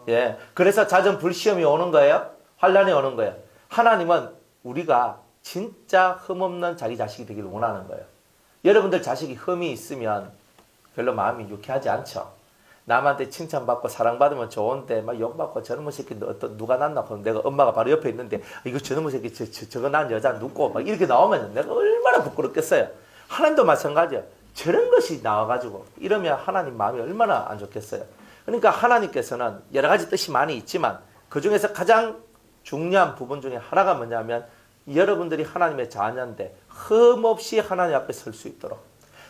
예. 그래서 잦은 불시험이 오는 거예요. 환난이 오는 거예요. 하나님은 우리가 진짜 흠없는 자기 자식이 되기를 원하는 거예요. 여러분들 자식이 흠이 있으면 별로 마음이 유쾌하지 않죠. 남한테 칭찬받고 사랑받으면 좋은데 막 욕받고 저놈의 새끼 누가 낳나 그럼 내가 엄마가 바로 옆에 있는데 이거 저놈의 새끼 저거 난 여자 눕고 막 이렇게 나오면 내가 얼마나 부끄럽겠어요. 하나님도 마찬가지예요. 저런 것이 나와가지고 이러면 하나님 마음이 얼마나 안 좋겠어요. 그러니까 하나님께서는 여러 가지 뜻이 많이 있지만 그 중에서 가장 중요한 부분 중에 하나가 뭐냐면 여러분들이 하나님의 자녀인데 흠없이 하나님 앞에 설 수 있도록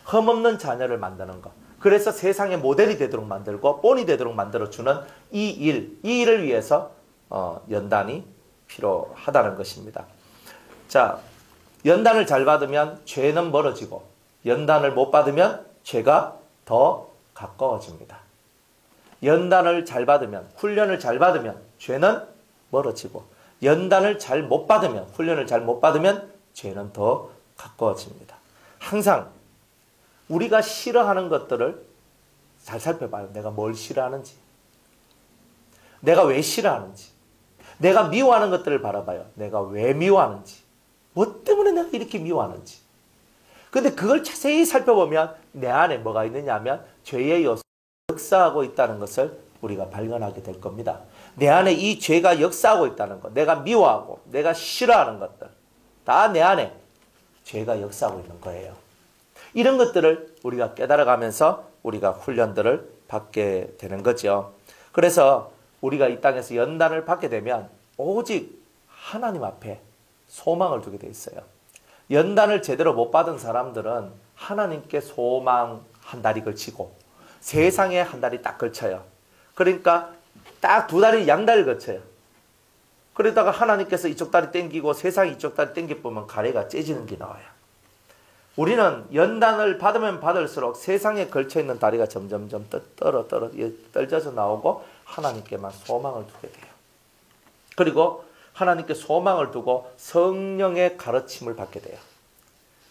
흠없는 자녀를 만드는 것. 그래서 세상의 모델이 되도록 만들고 본이 되도록 만들어주는 이 일을 위해서 연단이 필요하다는 것입니다. 자, 연단을 잘 받으면 죄는 멀어지고 연단을 못 받으면 죄가 더 가까워집니다. 연단을 잘 받으면, 훈련을 잘 받으면 죄는 멀어지고 연단을 잘 못 받으면, 훈련을 잘 못 받으면 죄는 더 가까워집니다. 항상 우리가 싫어하는 것들을 잘 살펴봐요. 내가 뭘 싫어하는지, 내가 왜 싫어하는지, 내가 미워하는 것들을 바라봐요. 내가 왜 미워하는지, 뭐 때문에 내가 이렇게 미워하는지. 근데 그걸 자세히 살펴보면 내 안에 뭐가 있느냐 하면 죄의 요소가 역사하고 있다는 것을 우리가 발견하게 될 겁니다. 내 안에 이 죄가 역사하고 있다는 것, 내가 미워하고 내가 싫어하는 것들 다 내 안에 죄가 역사하고 있는 거예요. 이런 것들을 우리가 깨달아가면서 우리가 훈련들을 받게 되는 거죠. 그래서 우리가 이 땅에서 연단을 받게 되면 오직 하나님 앞에 소망을 두게 돼 있어요. 연단을 제대로 못 받은 사람들은 하나님께 소망 한 다리 걸치고 세상에 한 다리 딱 걸쳐요. 그러니까 딱 두 다리 양다리를 걸쳐요. 그러다가 하나님께서 이쪽 다리 땡기고 세상이 이쪽 다리 땡겨보면 가래가 째지는 게 나와요. 우리는 연단을 받으면 받을수록 세상에 걸쳐있는 다리가 점점점 떨어져서 나오고 하나님께만 소망을 두게 돼요. 그리고 하나님께 소망을 두고 성령의 가르침을 받게 돼요.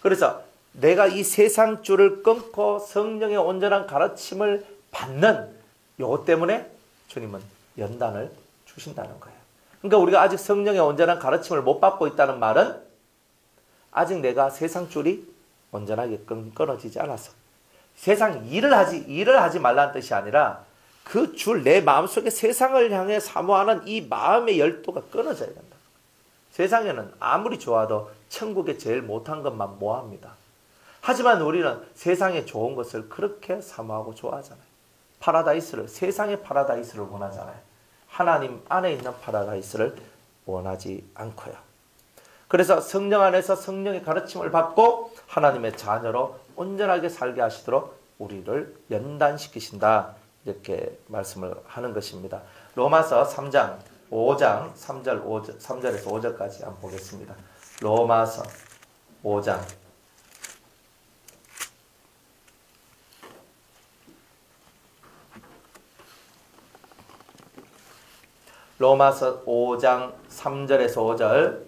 그래서 내가 이 세상 줄을 끊고 성령의 온전한 가르침을 받는 요것 때문에 주님은 연단을 주신다는 거예요. 그러니까 우리가 아직 성령의 온전한 가르침을 못 받고 있다는 말은 아직 내가 세상 줄이 온전하게 끊어지지 않아서 세상 일을 하지 말라는 뜻이 아니라 그 줄 내 마음속에 세상을 향해 사모하는 이 마음의 열도가 끊어져야 된다. 세상에는 아무리 좋아도 천국에 제일 못한 것만 모합니다. 하지만 우리는 세상에 좋은 것을 그렇게 사모하고 좋아하잖아요. 파라다이스를, 세상의 파라다이스를 원하잖아요. 하나님 안에 있는 파라다이스를 원하지 않고요. 그래서 성령 안에서 성령의 가르침을 받고 하나님의 자녀로 온전하게 살게 하시도록 우리를 연단시키신다. 이렇게 말씀을 하는 것입니다. 로마서 3장 5장 3절에서 5절까지 한번 보겠습니다. 로마서 5장 로마서 5장 3절에서 5절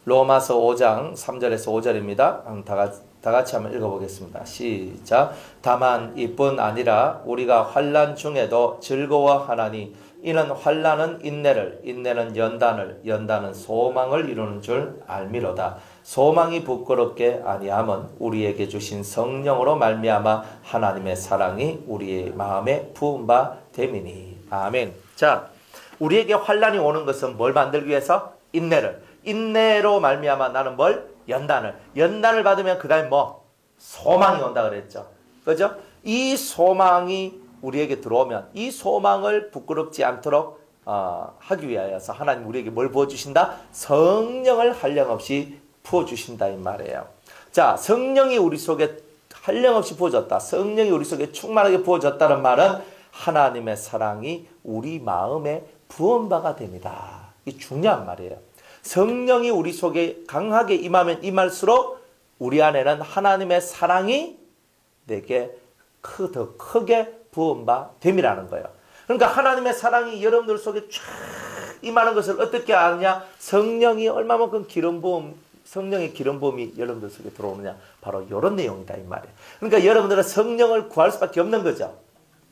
로마서 5장 3절에서 5절입니다. 다 같이 한번 읽어보겠습니다. 시작. 다만 이뿐 아니라 우리가 환난 중에도 즐거워하나니 이는 환난은 인내를, 인내는 연단을, 연단은 소망을 이루는 줄 알미로다. 소망이 부끄럽게 아니함은 우리에게 주신 성령으로 말미암아 하나님의 사랑이 우리의 마음에 부은 바 됨이니. 아멘. 자, 우리에게 환난이 오는 것은 뭘 만들기 위해서? 인내를. 인내로 말미암아 나는 뭘? 연단을 받으면 그 다음에 뭐? 소망이 온다 그랬죠. 그죠? 이 소망이 우리에게 들어오면 이 소망을 부끄럽지 않도록 하기 위하여서 하나님 우리에게 뭘 부어주신다? 성령을 한량없이 부어주신다 이 말이에요. 자, 성령이 우리 속에 한량없이 부어졌다. 성령이 우리 속에 충만하게 부어졌다는 말은 하나님의 사랑이 우리 마음에 부은 바가 됩니다. 이게 중요한 말이에요. 성령이 우리 속에 강하게 임하면 임할수록 우리 안에는 하나님의 사랑이 내게 더 크게 부은 바 됨이라는 거예요. 그러니까 하나님의 사랑이 여러분들 속에 쫙 임하는 것을 어떻게 아느냐? 성령이 얼마만큼 기름 부음 성령의 기름 부음이 여러분들 속에 들어오느냐? 바로 이런 내용이다 이 말이에요. 그러니까 여러분들은 성령을 구할 수밖에 없는 거죠.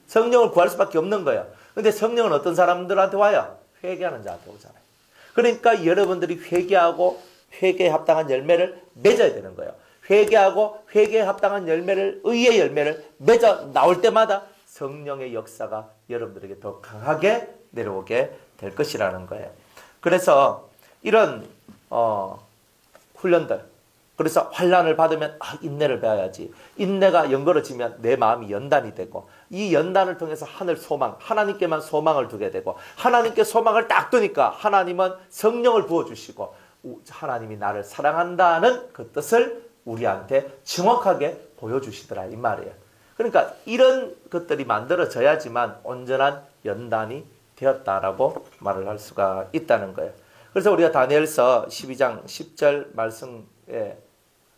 성령을 구할 수밖에 없는 거예요. 근데 성령은 어떤 사람들한테 와요? 회개하는 자한테 오잖아요. 그러니까 여러분들이 회개하고 회개에 합당한 열매를 맺어야 되는 거예요. 회개하고 회개에 합당한 열매를, 의의 열매를 맺어 나올 때마다 성령의 역사가 여러분들에게 더 강하게 내려오게 될 것이라는 거예요. 그래서 이런 훈련들, 그래서 환난을 받으면 인내를 배워야지. 인내가 연걸어지면 내 마음이 연단이 되고, 이 연단을 통해서 하늘 소망, 하나님께만 소망을 두게 되고, 하나님께 소망을 딱 두니까 하나님은 성령을 부어주시고 하나님이 나를 사랑한다는 그 뜻을 우리한테 정확하게 보여주시더라 이 말이에요. 그러니까 이런 것들이 만들어져야지만 온전한 연단이 되었다라고 말을 할 수가 있다는 거예요. 그래서 우리가 다니엘서 12장 10절 말씀에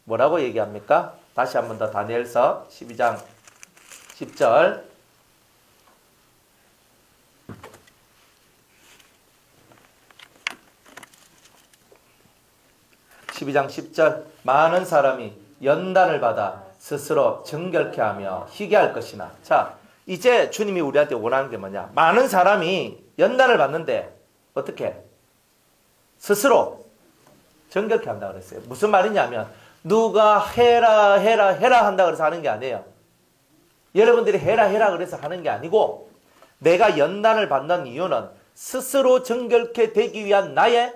뭐라고 얘기합니까? 다시 한 번 더 다니엘서 12장 10절. 12장 10절. 많은 사람이 연단을 받아 스스로 정결케 하며 희게 할 것이나. 자, 이제 주님이 우리한테 원하는 게 뭐냐? 많은 사람이 연단을 받는데 어떻게? 스스로 정결케 한다 그랬어요. 무슨 말이냐면 누가 해라 한다 그래서 하는 게 아니에요. 여러분들이 해라 그래서 하는 게 아니고, 내가 연단을 받는 이유는 스스로 정결케 되기 위한 나의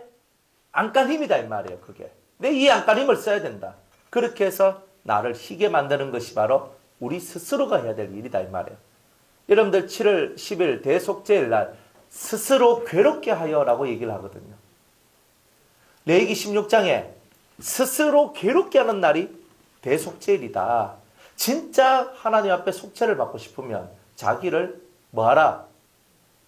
안간 힘이다 이 말이에요. 그게 내 이 안간 힘을 써야 된다. 그렇게 해서 나를 희게 만드는 것이 바로 우리 스스로가 해야 될 일이다 이 말이에요. 여러분들 7월 10일 대속죄일 날 스스로 괴롭게 하여라고 얘기를 하거든요. 레위기 16장에 스스로 괴롭게 하는 날이 대속죄일이다. 진짜 하나님 앞에 속죄를 받고 싶으면 자기를 뭐하라?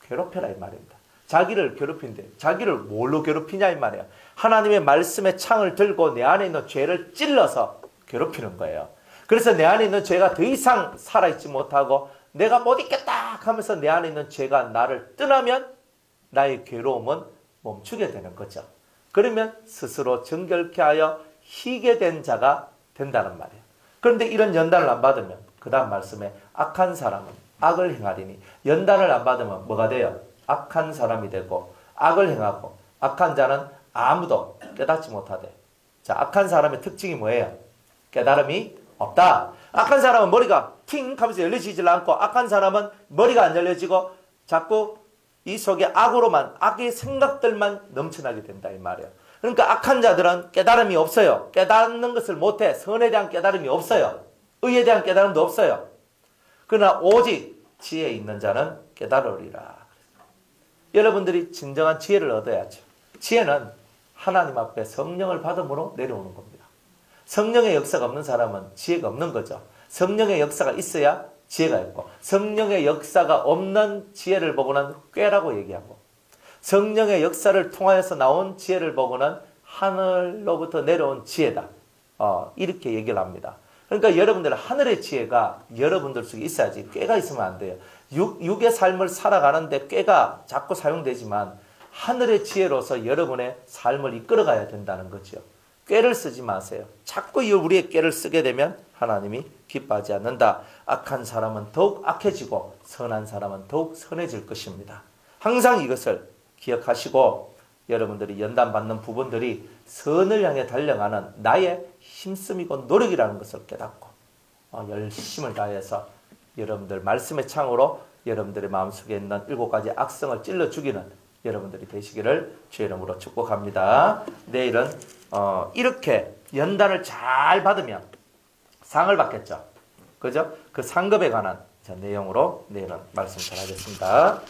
괴롭혀라 이 말입니다. 자기를 괴롭힌대. 자기를 뭘로 괴롭히냐 이 말이야. 하나님의 말씀의 창을 들고 내 안에 있는 죄를 찔러서 괴롭히는 거예요. 그래서 내 안에 있는 죄가 더 이상 살아있지 못하고 내가 못 있겠다 하면서 내 안에 있는 죄가 나를 떠나면 나의 괴로움은 멈추게 되는 거죠. 그러면 스스로 정결케 하여 희게 된 자가 된다는 말이에요. 그런데 이런 연단을 안 받으면 그 다음 말씀에 악한 사람은 악을 행하리니, 연단을 안 받으면 뭐가 돼요? 악한 사람이 되고 악을 행하고, 악한 자는 아무도 깨닫지 못하대. 자, 악한 사람의 특징이 뭐예요? 깨달음이 없다. 악한 사람은 머리가 팅 하면서 열려지질 않고, 악한 사람은 머리가 안 열려지고 자꾸 이 속에 악으로만, 악의 생각들만 넘쳐나게 된다 이 말이에요. 그러니까 악한 자들은 깨달음이 없어요. 깨닫는 것을 못해. 선에 대한 깨달음이 없어요. 의에 대한 깨달음도 없어요. 그러나 오직 지혜 있는 자는 깨달으리라. 여러분들이 진정한 지혜를 얻어야죠. 지혜는 하나님 앞에 성령을 받음으로 내려오는 겁니다. 성령의 역사가 없는 사람은 지혜가 없는 거죠. 성령의 역사가 있어야 지혜가 있고, 성령의 역사가 없는 지혜를 보고는 꾀라고 얘기하고, 성령의 역사를 통하여서 나온 지혜를 보고는 하늘로부터 내려온 지혜다. 이렇게 얘기를 합니다. 그러니까 여러분들 하늘의 지혜가 여러분들 속에 있어야지. 꾀가 있으면 안 돼요. 육의 삶을 살아가는데 꾀가 자꾸 사용되지만 하늘의 지혜로서 여러분의 삶을 이끌어가야 된다는 거죠. 꾀를 쓰지 마세요. 자꾸 우리의 꾀를 쓰게 되면 하나님이 기뻐하지 않는다. 악한 사람은 더욱 악해지고 선한 사람은 더욱 선해질 것입니다. 항상 이것을 기억하시고, 여러분들이 연단받는 부분들이 선을 향해 달려가는 나의 힘쓰이고 노력이라는 것을 깨닫고 열심을 다해서 여러분들 말씀의 창으로 여러분들의 마음속에 있는 7가지 악성을 찔러 죽이는 여러분들이 되시기를 주의 이름으로 축복합니다. 내일은 이렇게 연단을 잘 받으면 상을 받겠죠. 그죠? 그 상급에 관한 내용으로 내일은 말씀 전하겠습니다.